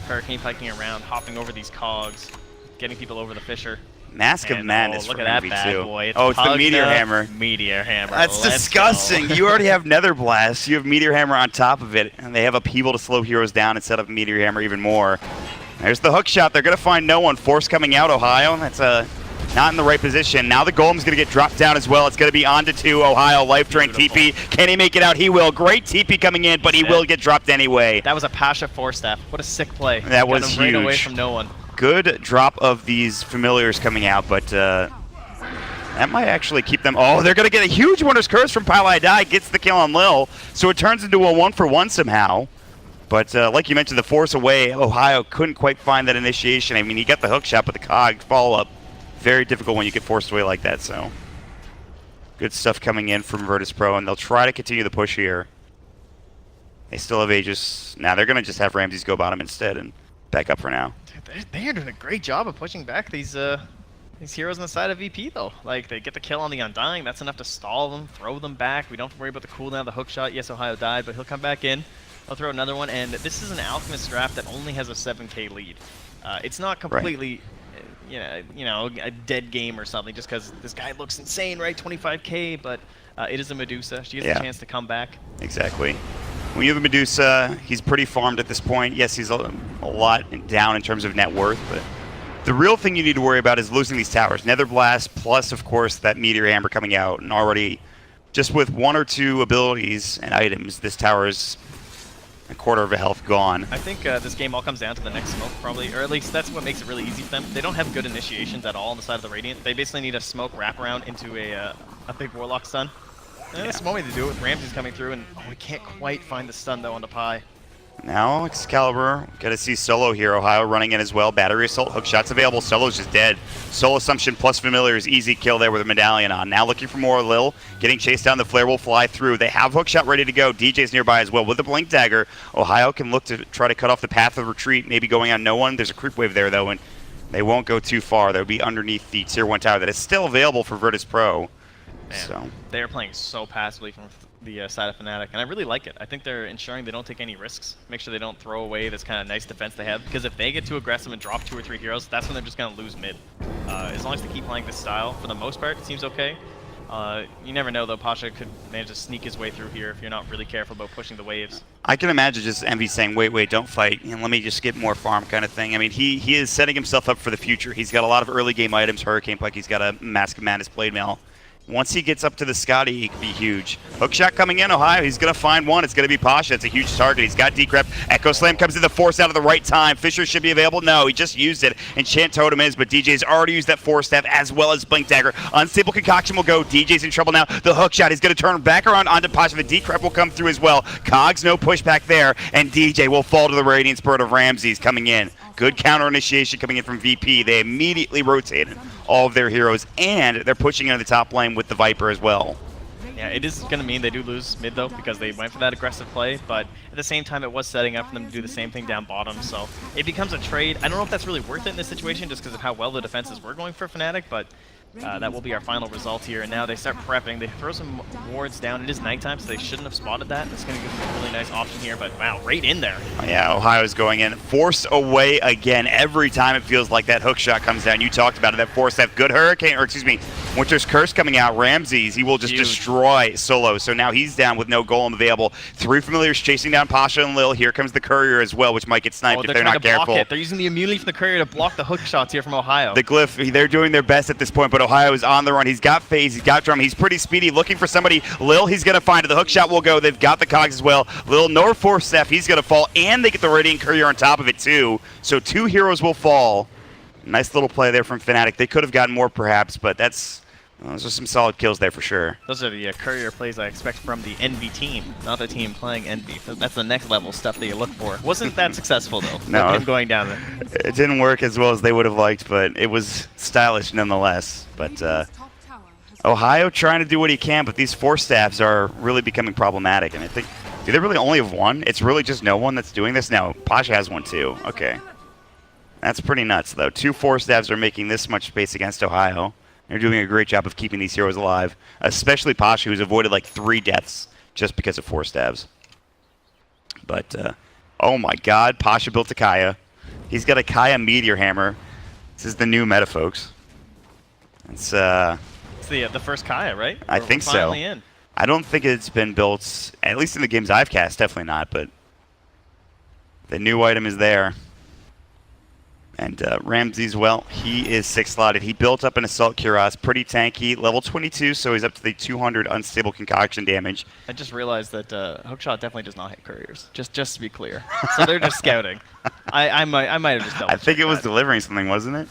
Hurricane piking around, hopping over these cogs, getting people over the Fissure. Mask of Madness look for at that MV2. bad boy. It's the Meteor Hammer. Meteor Hammer. That's Let's disgusting. go. You already have Nether Blast. You have Meteor Hammer on top of it, and they have Upheaval to slow heroes down and set up Meteor Hammer even more. There's the hook shot. They're going to find no one. Force coming out, Ohio. That's not in the right position. Now the Golem's going to get dropped down as well. It's going to be on to 2. Ohio, Life Drain TP. Can he make it out? He will. Great TP coming in, but he will get dropped anyway. That was a Pasha Force Staff. What a sick play. That was huge. Right away huge. From no one. Good drop of these familiars coming out, but that might actually keep them. Oh, they're going to get a huge Winter's Curse from Pile I Die. Gets the kill on Lil, so it turns into a 1-for-1 somehow. But like you mentioned, the force away, Ohio couldn't quite find that initiation. I mean, he got the hook shot, but the cog follow-up, very difficult when you get forced away like that. So good stuff coming in from Virtus.Pro, and they'll try to continue the push here. They still have Aegis. Now they're going to just have Ramses go bottom instead and back up for now. They are doing a great job of pushing back these heroes on the side of VP, though. Like, they get the kill on the Undying. That's enough to stall them, throw them back. We don't have to worry about the cooldown, the hook shot. Yes, Ohio died, but he'll come back in. I'll throw another one, and this is an Alchemist draft that only has a 7k lead. It's not completely, a dead game or something, just because this guy looks insane, right? 25k, but it is a Medusa. She has a chance to come back. Exactly. When you have a Medusa, he's pretty farmed at this point. Yes, he's a lot down in terms of net worth, but the real thing you need to worry about is losing these towers. Nether Blast, plus, of course, that Meteor Hammer coming out, and already, just with 1 or 2 abilities and items, this tower is a quarter of a health gone. I think this game all comes down to the next smoke, probably, or at least that's what makes it really easy for them. They don't have good initiations at all on the side of the Radiant. They basically need a smoke wraparound into a big Warlock stun. And that's one way to do it with Ramses coming through, and we can't quite find the stun, though, on the Pi. Now Excalibur, gotta see Solo here. Ohio running in as well. Battery Assault, hook shots available. Solo's just dead. Soul Assumption plus Familiar is easy kill there with a Medallion on. Now looking for more Lil. Getting chased down, the Flare will fly through. They have hook shot ready to go. DJ's nearby as well with the Blink Dagger. Ohio can look to try to cut off the path of retreat, maybe going on no one. There's a creep wave there, though, and they won't go too far. They'll be underneath the Tier 1 tower that is still available for Virtus.Pro. So they are playing so passively from the side of Fnatic, and I really like it. I think they're ensuring they don't take any risks, make sure they don't throw away this kind of nice defense they have, because if they get too aggressive and drop 2 or 3 heroes, that's when they're just going to lose mid. As long as they keep playing this style, for the most part, it seems okay. You never know, though. Pasha could manage to sneak his way through here if you're not really careful about pushing the waves. I can imagine just Envy saying, wait, don't fight, and let me just get more farm kind of thing. I mean, he is setting himself up for the future. He's got a lot of early game items, Hurricane Pike, he's got a Mask of Madness Blade Mail. Once he gets up to the Scotty, he could be huge. Hook shot coming in, Ohio. He's going to find one. It's going to be Pasha. It's a huge target. He's got Decrep. Echo Slam comes in the force out at the right time. Fissure should be available. No, he just used it. Enchant Totem is, but DJ's already used that Force Staff as well as Blink Dagger. Unstable Concoction will go. DJ's in trouble now. The hook shot is going to turn back around onto Pasha. The Decrep will come through as well. Cogs, no pushback there. And DJ will fall to the Radiant Spirit of Ramses coming in. Good counter initiation coming in from VP. They immediately rotated all of their heroes, and they're pushing into the top lane with the Viper as well. Yeah, it is going to mean they do lose mid, though, because they went for that aggressive play, but at the same time, it was setting up for them to do the same thing down bottom, so it becomes a trade. I don't know if that's really worth it in this situation, just because of how well the defenses were going for Fnatic, but that will be our final result here, and now they start prepping. They throw some wards down. It is nighttime, so they shouldn't have spotted that. That's going to give them a really nice option here, but wow, right in there. Yeah, Ohio's going in. Forced away again. Every time it feels like that hook shot comes down. You talked about it, that force, that good Hurricane, or excuse me, Winter's Curse coming out. Ramses, he will just destroy Solo. So now he's down with no golem available. 3 familiars chasing down Pasha and Lil. Here comes the courier as well, which might get sniped if they're not careful. They're using the immunity from the courier to block the hook shots here from Ohio. The Glyph, they're doing their best at this point, but Ohio is on the run. He's got phase, he's got drum, he's pretty speedy, looking for somebody. Lil, he's going to find it. The hook shot will go. They've got the cogs as well. Lil, no force Steph, he's going to fall, and they get the Radiant Courier on top of it too. So 2 heroes will fall. Nice little play there from Fnatic. They could have gotten more perhaps, but those are some solid kills there for sure. Those are the courier plays I expect from the Envy team, not the team playing Envy. That's the next level stuff that you look for. Wasn't that successful though? No. Him going down there. It didn't work as well as they would have liked, but it was stylish nonetheless. But Radiant's top tower has Ohio trying to do what he can, but these force staffs are really becoming problematic. And I think, do they really only have one? It's really just no one that's doing this? Now, Pasha has one too. Okay. That's pretty nuts, though. 2 force staffs are making this much space against Ohio. They're doing a great job of keeping these heroes alive, especially Pasha, who's avoided like 3 deaths just because of force stabs. But, oh my god, Pasha built a Kaya. He's got a Kaya Meteor Hammer. This is the new meta, folks. It's the first Kaya, right? I think so. Finally in. I don't think it's been built, at least in the games I've cast, definitely not, but the new item is there. And Ramses, well, he is 6-slotted. He built up an Assault Cuirass, pretty tanky, level 22, so he's up to the 200 unstable concoction damage. I just realized that Hookshot definitely does not hit couriers, just to be clear. So they're just scouting. I might have just double I think it was that. delivering something, wasn't it?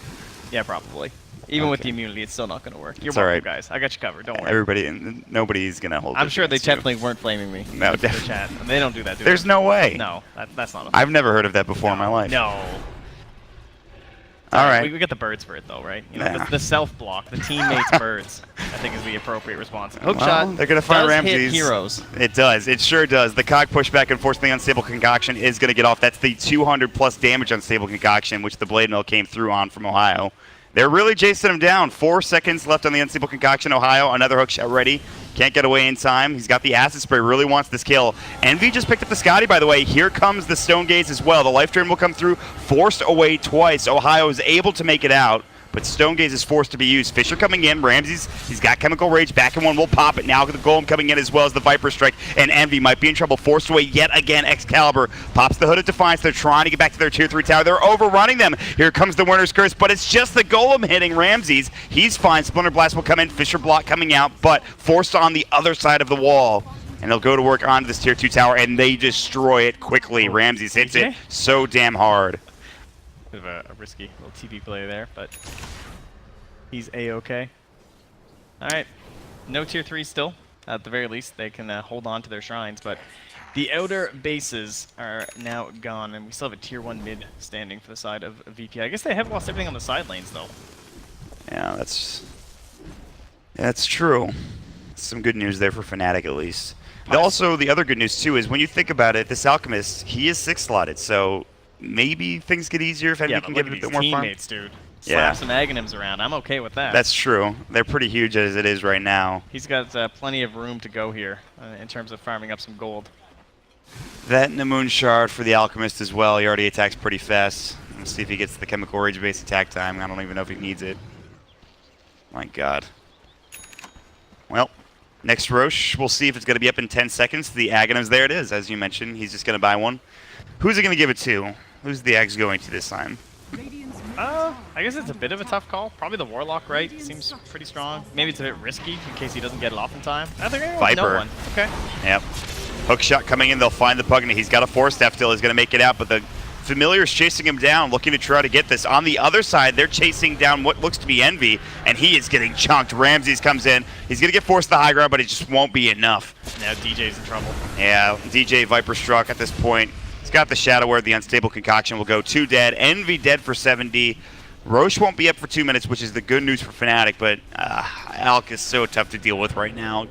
Yeah, probably. Even with the immunity, it's still not going to work. You're welcome, guys. I got you covered. Don't worry. Nobody's going to hold I'm it sure they against you. definitely weren't flaming me. No, in the chat. They don't do that, do There's they? no way. No, that's not a I've never heard of that before in my life. No. All right. We get the birds for it, though, right? You know, Yeah. the self-block, the teammates' birds, I think is the appropriate response. Hookshot Well, they're going to find does Ramses. hit heroes. It does. It sure does. The cog pushback, unfortunately, unstable concoction is going to get off. That's the 200-plus damage unstable concoction, which the Blade Mill came through on from Ohio. They're really chasing him down. 4 seconds left on the unstable concoction. Ohio, another hook shot ready. Can't get away in time. He's got the acid spray. Really wants this kill. Envy just picked up the Scotty, by the way. Here comes the Stone Gaze as well. The life drain will come through. Forced away twice. Ohio is able to make it out, but Stone Gaze is forced to be used. Fisher coming in. Ramses, he's got Chemical Rage. Back in one will pop it. Now the Golem coming in as well as the Viper Strike. And Envy might be in trouble. Forced away yet again. Excalibur pops the Hood of Defiance. They're trying to get back to their Tier 3 tower. They're overrunning them. Here comes the Winter's Curse, but it's just the Golem hitting Ramses. He's fine. Splinter Blast will come in. Fisher block coming out, but forced on the other side of the wall. And they'll go to work onto this Tier 2 tower, and they destroy it quickly. Ramses hits it so damn hard. Bit of a risky little TP play there, but he's A-okay. All right, no Tier 3 still. At the very least, they can hold on to their shrines, but the outer bases are now gone, and we still have a Tier 1 mid standing for the side of VP. I guess they have lost everything on the side lanes, though. Yeah, that's true. Some good news there for Fnatic, at least. Also, the other good news, too, is when you think about it, this Alchemist, he is 6-slotted, so maybe things get easier if Envy can give it a bit more farm. Teammates, dude. Yeah. Slap some Aghanims around. I'm okay with that. That's true. They're pretty huge as it is right now. He's got plenty of room to go here in terms of farming up some gold. That and the Moon Shard for the Alchemist as well. He already attacks pretty fast. Let's see if he gets the Chemical Rage base attack time. I don't even know if he needs it. My god. Well, next Roche, we'll see if it's going to be up in 10 seconds. The Aghanims, there it is, as you mentioned. He's just going to buy one. Who's he going to give it to? Who's the Aghs going to this time? I guess it's a bit of a tough call. Probably the Warlock, right? Seems pretty strong. Maybe it's a bit risky in case he doesn't get it off in time. I think Viper. No one. Okay. Yep. Hook shot coming in. They'll find the Pugna. He's got a Force Staff still. He's going to make it out, but the Familiar's chasing him down, looking to try to get this. On the other side, they're chasing down what looks to be Envy, and he is getting chunked. Ramses comes in. He's going to get forced to the high ground, but it just won't be enough. Now DJ's in trouble. Yeah, DJ Viper struck at this point. He's got the Shadow Word. The Unstable Concoction will go 2 dead. Envy dead for 7D. Roche won't be up for 2 minutes, which is the good news for Fnatic, but Alk is so tough to deal with right now.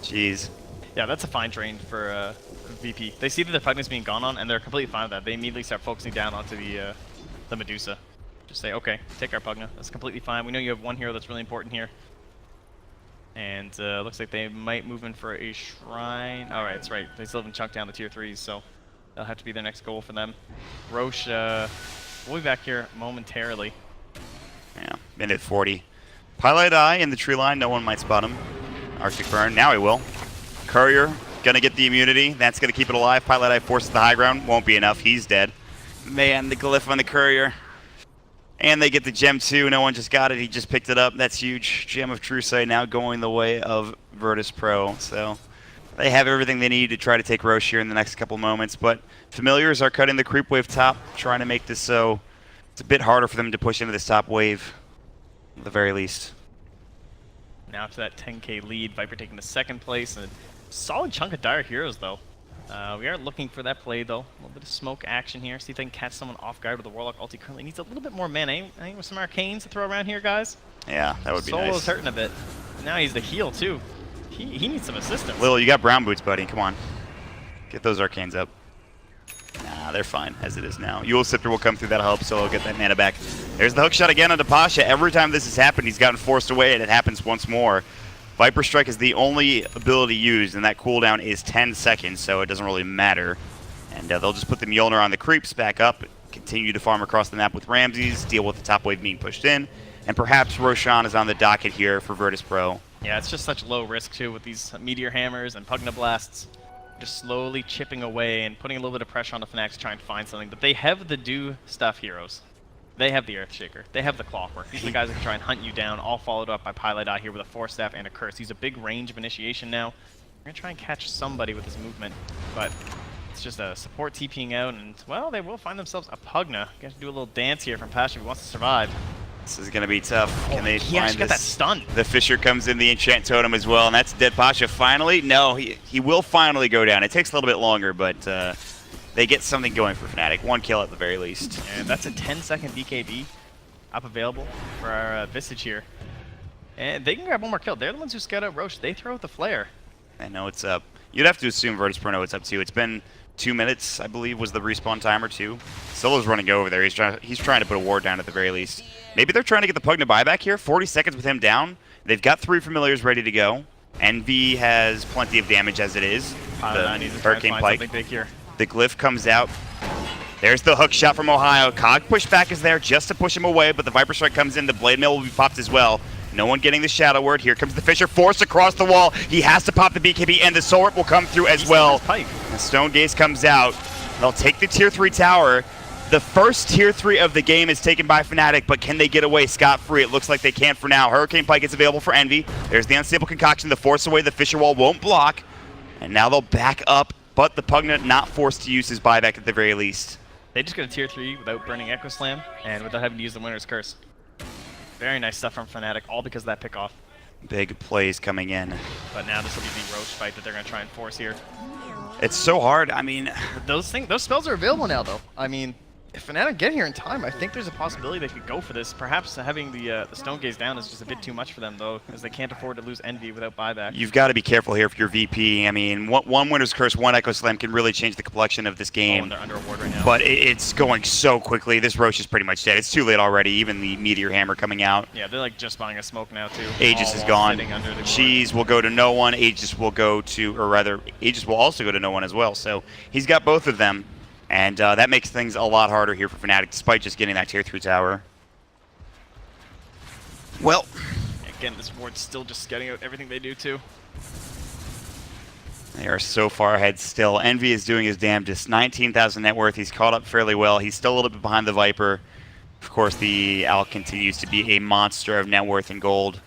Jeez. Yeah, that's a fine drain for VP. They see that their Pugna's being gone on, and they're completely fine with that. They immediately start focusing down onto the Medusa. Just say, okay, take our Pugna. That's completely fine. We know you have one hero that's really important here. And looks like they might move in for a shrine. All right, that's right. They still haven't chunked down the Tier 3s, so that'll have to be their next goal for them. Roche, we'll be back here momentarily. Yeah, minute 40. Pilot Eye in the tree line. No one might spot him. Arctic Burn. Now he will. Courier gonna get the immunity. That's gonna keep it alive. Pilot Eye forces the high ground. Won't be enough. He's dead. Man, the glyph on the Courier. And they get the gem too. No one just got it. He just picked it up. That's huge. Gem of True Sight now going the way of Virtus.Pro. So they have everything they need to try to take Roche here in the next couple moments. But Familiars are cutting the creep wave top, trying to make this so it's a bit harder for them to push into this top wave, at the very least. Now to that 10k lead, Viper taking the second place, and a solid chunk of Dire Heroes though. We are looking for that play though. A little bit of smoke action here. See if they can catch someone off guard with the Warlock ulti. Currently needs a little bit more mana. I think with some arcanes to throw around here, guys. Yeah, that would be nice. Solo's hurting a bit. Now he's the heal too. He needs some assistance. Lil, you got brown boots, buddy. Come on. Get those arcanes up. Nah, they're fine as it is now. Eul Scepter will come through. That'll help Solo get that mana back. There's the hook shot again onto Pasha. Every time this has happened, he's gotten forced away, and it happens once more. Viper Strike is the only ability used, and that cooldown is 10 seconds, so it doesn't really matter. And they'll just put the Mjolnir on the creeps back up, continue to farm across the map with Ramses, deal with the top wave being pushed in, and perhaps Roshan is on the docket here for Virtus.Pro. Yeah, it's just such low risk too with these Meteor Hammers and Pugna Blasts. Just slowly chipping away and putting a little bit of pressure on the Fnatic to try and find something. But they have the do stuff heroes. They have the Earthshaker. They have the Clockwork. These are the guys that can try and hunt you down, all followed up by Pilot Eye here with a Force Staff and a Curse. He's a big range of initiation now. We're going to try and catch somebody with his movement, but it's just a support TPing out, and, well, they will find themselves a Pugna. Got to do a little dance here from Pasha if he wants to survive. This is going to be tough. Can they He find actually got that this? stun. The Fisher comes in the Enchant Totem as well, and that's dead Pasha finally. No, he will finally go down. It takes a little bit longer, but they get something going for Fnatic. One kill at the very least. And that's a 10-second BKB up available for our Visage here. And they can grab one more kill. They're the ones who scout out Roche. They throw out the flare. I know it's up. You'd have to assume Virtus.Pro know it's up too. It's been 2 minutes, I believe, was the respawn timer too. Solo's running over there. He's trying to put a ward down at the very least. Maybe they're trying to get the Pugna buyback here. 40 seconds with him down. They've got 3 Familiars ready to go. Envy has plenty of damage as it is. The Hurricane Pike. Big here. The Glyph comes out. There's the hook shot from Ohio. Cog pushback is there just to push him away, but the Viper Strike comes in. The Blade Mail will be popped as well. No one getting the Shadow Word. Here comes the Fisher, forced across the wall. He has to pop the BKB, and the Soul Rip will come through as well. The Stone Gaze comes out. They'll take the Tier 3 tower. The first Tier 3 of the game is taken by Fnatic, but can they get away scot-free? It looks like they can for now. Hurricane Pike is available for Envy. There's the Unstable Concoction. The Force away. The Fisher Wall won't block. And now they'll back up, but the Pugna not forced to use his buyback at the very least. They just got a Tier 3 without burning Echo Slam and without having to use the Winner's Curse. Very nice stuff from Fnatic, all because of that pick-off. Big plays coming in. But now this will be the Roche fight that they're going to try and force here. It's so hard. I mean, Those spells are available now, though. I mean, if Fnatic get here in time, I think there's a possibility they could go for this. Perhaps having the Stone Gaze down is just a bit too much for them, though, as they can't afford to lose Envy without buyback. you've got to be careful here if you're VP. I mean, one Winner's Curse, one Echo Slam can really change the complexion of this Oh, game. and they're under a ward right now. But it's going so quickly. This Roche is pretty much dead. It's too late already. Even the Meteor Hammer coming out. Yeah, they're like just buying a smoke now, too. Aegis All is while gone. sitting under the ward. Cheese will go to no one. Aegis will go to, or rather, Aegis will also go to no one as well. So he's got both of them. And that makes things a lot harder here for Fnatic, despite just getting that Tier 3 tower. Well, Again, this ward's still just scouting out everything they do, too. they are so far ahead still. Envy is doing his damnedest. 19,000 net worth. He's caught up fairly well. He's still a little bit behind the Viper. Of course, the Owl continues to be a monster of net worth and gold.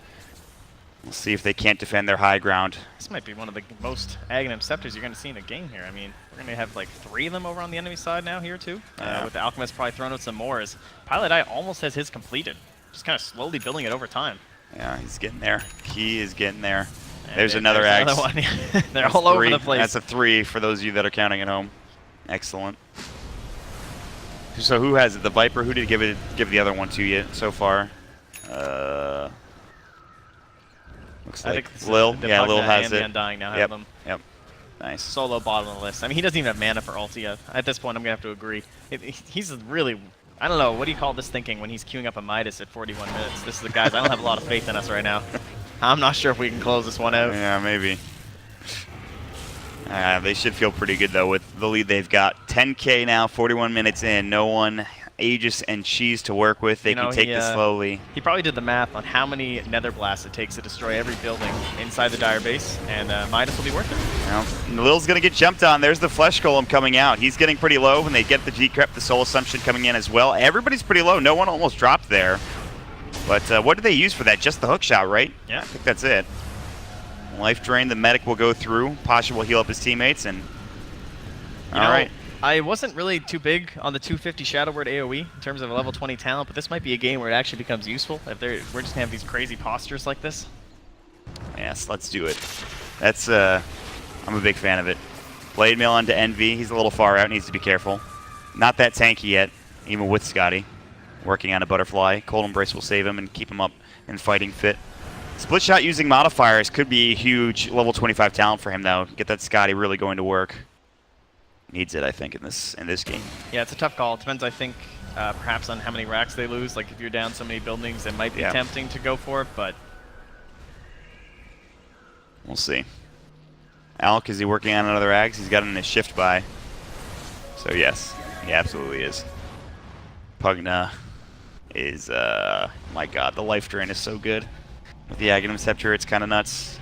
We'll see if they can't defend their high ground. This might be one of the most Aghanim Scepters you're going to see in a game here. I mean, we're going to have like 3 of them over on the enemy side now here, too. Yeah. With the Alchemist probably throwing out some more. As Pilot Eye almost has his completed. Just kind of slowly building it over time. Yeah, he's getting there. He is getting there. And There's another Axe. one. They're That's all over 3. the place. That's a 3 for those of you that are counting at home. Excellent. So who has it? The Viper? Who did give the other one to you so far? Looks I like think this Lil. is the Yeah, Pugna Lil has and the it. Undying now have Yep. them. Yep. Nice. Solo bottom of the list. I mean, he doesn't even have mana for ulti yet. At this point, I'm going to have to agree. He's really... I don't know, what do you call this thinking when he's queuing up a Midas at 41 minutes? This is the guys, I don't have a lot of faith in us right now. I'm not sure if we can close this one out. Yeah, maybe. They should feel pretty good, though, with the lead they've got. 10K now, 41 minutes in. No one Aegis and Cheese to work with. They can take this slowly. He probably did the math on how many Nether Blasts it takes to destroy every building inside the Dire base, and Midas will be worth it. Well, Lil's going to get jumped on. There's the Flesh Golem coming out. He's getting pretty low when they get the Decrep, the Soul Assumption coming in as well. Everybody's pretty low. No one almost dropped there. But what did they use for that? Just the hook shot, right? Yeah. I think that's it. Life Drain, the medic will go through. Pasha will heal up his teammates, and all right. I wasn't really too big on the 250 Shadow Word AoE in terms of a level 20 talent, but this might be a game where it actually becomes useful if we're just going to have these crazy postures like this. Yes, let's do it. That's, I'm a big fan of it. Blade Mail onto Envy. He's a little far out, needs to be careful. Not that tanky yet, even with Scotty. Working on a Butterfly. Cold Embrace will save him and keep him up in fighting fit. Split shot using modifiers could be a huge level 25 talent for him, though. Get that Scotty really going to work. Needs it, I think, in this game. Yeah, it's a tough call. It depends, I think, perhaps on how many racks they lose. Like, if you're down so many buildings, it might be tempting to go for it, but we'll see. Alk, is he working on another Ags? He's got him in his shift by. So, yes, he absolutely is. Pugna is, my god, the life drain is so good. With the Aghanim Scepter, it's kind of nuts.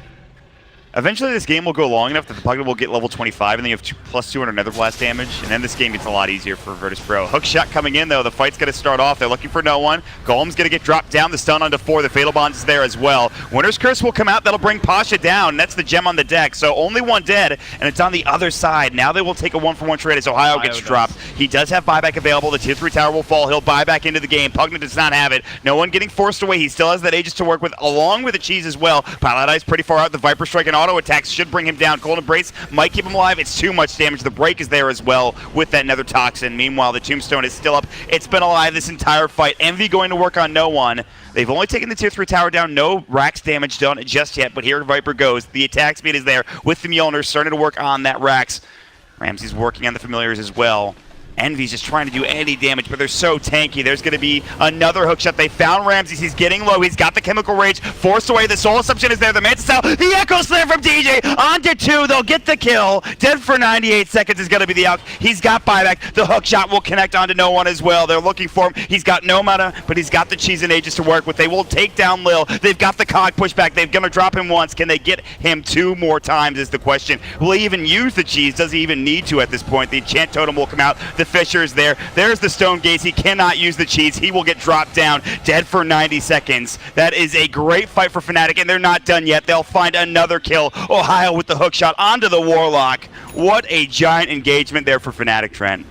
Eventually, this game will go long enough that the Pugna will get level 25, and then you have plus 200 Nether Blast damage, and then this game gets a lot easier for Virtus.Pro. Hook shot coming in, though. The fight's going to start off. They're looking for no one. Golem's going to get dropped down. The stun onto 4. The Fatal Bond is there as well. Winter's Curse will come out. That'll bring Pasha down. That's the gem on the deck. So only one dead, and it's on the other side. Now they will take a 1-for-1 trade as Ohio gets dropped. He does have buyback available. The Tier 3 tower will fall. He'll buy back into the game. Pugna does not have it. No one getting forced away. He still has that Aegis to work with, along with the Cheese as well. Paladai's pretty far out. The Viper Strike and auto attacks should bring him down. Cold Embrace might keep him alive. It's too much damage. The break is there as well with that Nether Toxin. Meanwhile, the Tombstone is still up. It's been alive this entire fight. Envy going to work on no one. They've only taken the Tier 3 tower down. No Rax damage done just yet, but here Viper goes. The attack speed is there with the Mjolnir starting to work on that Rax. Ramsey's working on the Familiars as well. Envy's just trying to do any damage, but they're so tanky. There's going to be another hookshot. They found Ramses. He's getting low. He's got the Chemical Rage forced away. The Soul Assumption is there. The Mantis Cell. The Echo Slam from DJ. Onto 2. They'll get the kill. Dead for 98 seconds is going to be the out. He's got buyback. The hookshot will connect onto no one as well. They're looking for him. He's got no mana, but he's got the Cheese and Aegis to work with. They will take down Lil. They've got the Cog pushback. They're going to drop him once. Can they get him 2 more times is the question. Will he even use the Cheese? Does he even need to at this point? The Enchant Totem will come out. The Fisher is there. There's the Stone Gaze. He cannot use the Cheese. He will get dropped down, dead for 90 seconds. That is a great fight for Fnatic, and they're not done yet. They'll find another kill. Ohio with the hookshot onto the Warlock. What a giant engagement there for Fnatic, Trent.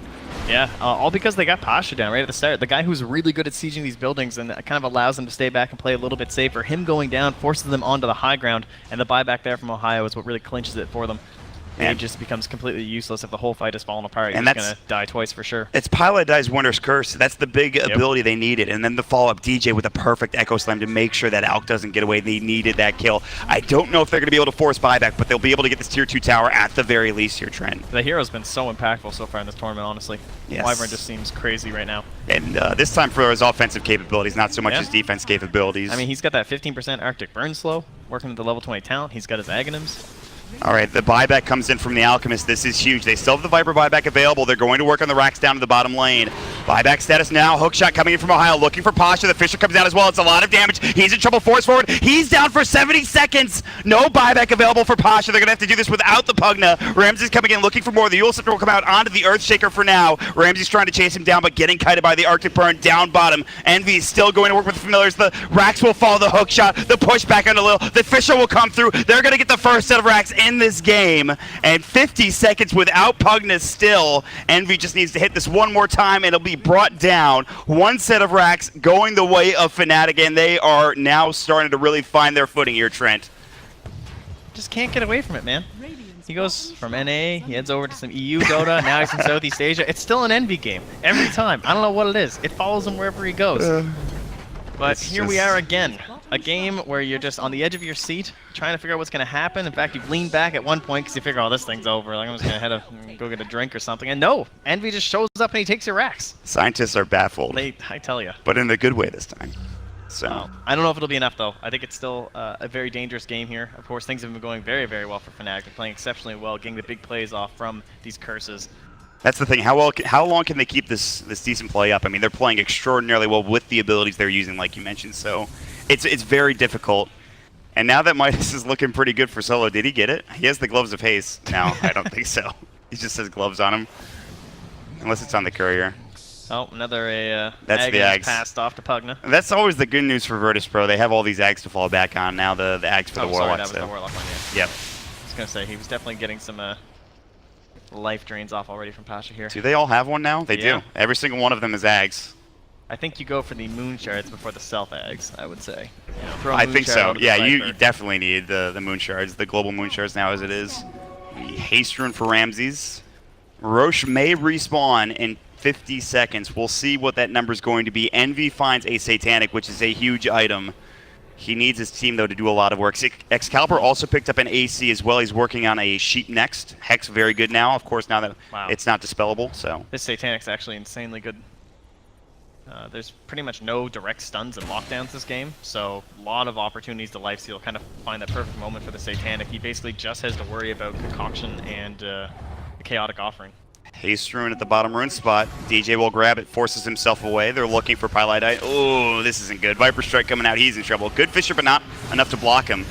Yeah, all because they got Pasha down right at the start. The guy who's really good at sieging these buildings and kind of allows them to stay back and play a little bit safer. Him going down forces them onto the high ground, and the buyback there from Ohio is what really clinches it for them. And it just becomes completely useless if the whole fight is falling apart. You're just going to die twice for sure. It's Paladai's Winter's Curse. That's the big ability they needed. And then the follow-up DJ with a perfect Echo Slam to make sure that Alk doesn't get away. They needed that kill. I don't know if they're going to be able to force buyback, but they'll be able to get this Tier 2 tower at the very least here, Trent. The hero's been so impactful so far in this tournament, honestly. Yes. Wyvern just seems crazy right now. And this time for his offensive capabilities, not so much his defense capabilities. I mean, he's got that 15% Arctic Burn Slow, working with the level 20 talent. He's got his Aghanims. All right, the buyback comes in from the Alchemist. This is huge. They still have the Viper buyback available. They're going to work on the racks down to the bottom lane. Buyback status now. Hookshot coming in from Ohio, looking for Pasha. The Fisher comes down as well. It's a lot of damage. He's in trouble. Force forward. He's down for 70 seconds. No buyback available for Pasha. They're going to have to do this without the Pugna. Ramsey's coming in, looking for more. The Eul Scepter will come out onto the Earthshaker for now. Ramsey's trying to chase him down, but getting kited by the Arctic Burn down bottom. Envy is still going to work with the Familiars. The racks will follow the hookshot. The pushback onto Lil. The Fisher will come through. They're going to get the first set of racks in this game. And 50 seconds without Pugna still. Envy just needs to hit this one more time and it'll be brought down. One set of racks going the way of Fnatic, and they are now starting to really find their footing here, Trent. Just can't get away from it, man. He goes from NA, he heads over to some EU Dota, now he's in Southeast Asia. It's still an Envy game every time. I don't know what it is. It follows him wherever he goes. But here we are again. A game where you're just on the edge of your seat, trying to figure out what's going to happen. In fact, you've leaned back at one point because you figure, oh, this thing's over. Like, I'm just going to head up and go get a drink or something. And no, Envy just shows up and he takes your racks. Scientists are baffled. I tell you. But in the good way this time. So I don't know if it'll be enough, though. I think it's still a very dangerous game here. Of course, things have been going very, very well for Fnatic. They're playing exceptionally well, getting the big plays off from these curses. That's the thing. How long can they keep this decent play up? I mean, they're playing extraordinarily well with the abilities they're using, like you mentioned. So it's very difficult. And now that Midas is looking pretty good for solo, did he get it? He has the gloves of haste. No, I don't think so. He just has gloves on him, unless it's on the courier. Oh, another That's the Ags passed off to Pugna. That's always the good news for Virtus.Pro. They have all these Ags to fall back on. Now the Ags for the Warlock. Sorry, that was the Warlock one, yeah. Yep. I was going to say, he was definitely getting some life drains off already from Pasha here. Do they all have one now? They Yeah. do. Every single one of them is Ags. I think you go for the moon shards before the self Ags, I would say. You know, throw a I moon think shard so. onto the Yeah, you Viper. definitely need the moon shards, the global moon shards now as it is. The haste rune for Ramses. Roche may respawn in 50 seconds. We'll see what that number is going to be. Envy finds a Satanic, which is a huge item. He needs his team, though, to do a lot of work. Excalibur also picked up an AC as well. He's working on a sheep next. Hex very good now, of course, now that it's not dispellable. So this Satanic's actually insanely good. There's pretty much no direct stuns and lockdowns this game, so a lot of opportunities to lifesteal, kind of find that perfect moment for the Satanic. He basically just has to worry about Concoction and the Chaotic Offering. haste rune at the bottom rune spot. DJ will grab it, forces himself away. They're looking for Pylite. Oh, this isn't good. Viper Strike coming out. He's in trouble. Good Fisher, but not enough to block him.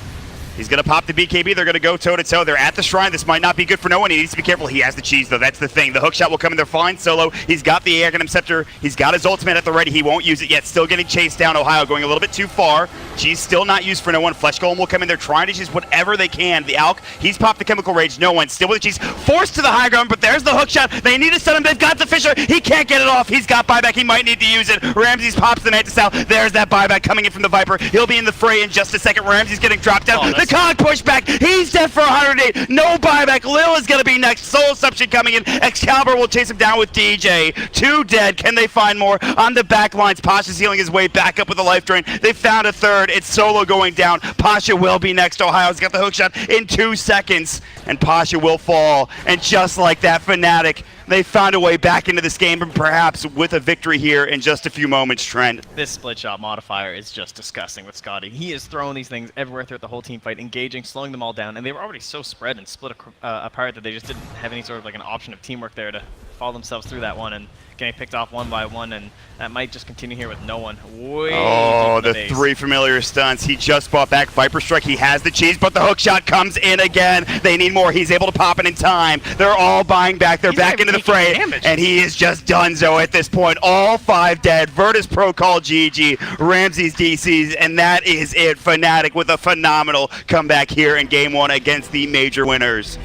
He's going to pop the BKB. They're going to go toe-to-toe. They're at the shrine. This might not be good for no one. He needs to be careful. He has the cheese, though. That's the thing. The hookshot will come in there fine. Solo, he's got the Aghanim Scepter. He's got his ultimate at the ready. He won't use it yet. Still getting chased down. Ohio going a little bit too far. Cheese still not used for no one. Flesh Golem will come in there trying to use whatever they can. The Alk, he's popped the Chemical Rage. No one. Still with the cheese. Forced to the high ground, but there's the hookshot. They need to stun him. They've got the Fisher. He can't get it off. He's got buyback. He might need to use it. Ramses pops the Mantis out. There's that buyback coming in from the Viper. He'll be in the fray in just a second. Ramses getting dropped down. The Cog pushed back. He's dead for 108. No buyback. Lil is going to be next. Soul Assumption coming in. Excalibur will chase him down with DJ. 2 dead. Can they find more? On the back lines, Pasha's healing his way back up with a life drain. They found a third. It's Solo going down. Pasha will be next. Ohio's got the hookshot in 2 seconds. And Pasha will fall. And just like that, Fnatic, they found a way back into this game, and perhaps with a victory here in just a few moments, Trent. This split shot modifier is just disgusting with Scotty. He is throwing these things everywhere throughout the whole team fight, engaging, slowing them all down, and they were already so spread and split apart that they just didn't have any sort of like an option of teamwork there to follow themselves through that one, and getting picked off one by one, and that might just continue here with no one. Oh, the 3 familiar stunts. He just bought back Viper Strike. He has the cheese, but the hookshot comes in again. They need more. He's able to pop it in time. They're all buying back. They're back into the fray, and he is just donezo at this point. All 5 dead. Virtus.Pro call GG. Ramses DCs, and that is it. Fnatic with a phenomenal comeback here in Game 1 against the major winners.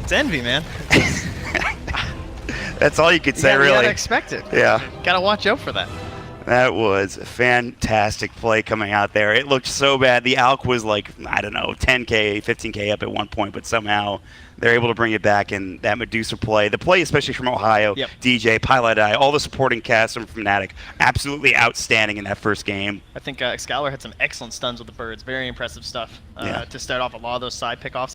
It's Envy, man. That's all you could say, really. You gotta really. expect it. Yeah. Gotta watch out for that. That was a fantastic play coming out there. It looked so bad. The Alk was like, I don't know, 10K, 15K up at one point, but somehow they're able to bring it back in that Medusa play. The play, especially from Ohio, DJ, Pilot Eye, all the supporting cast from Fnatic, absolutely outstanding in that first game. I think Excalibur had some excellent stuns with the birds. Very impressive stuff to start off a lot of those side pickoffs.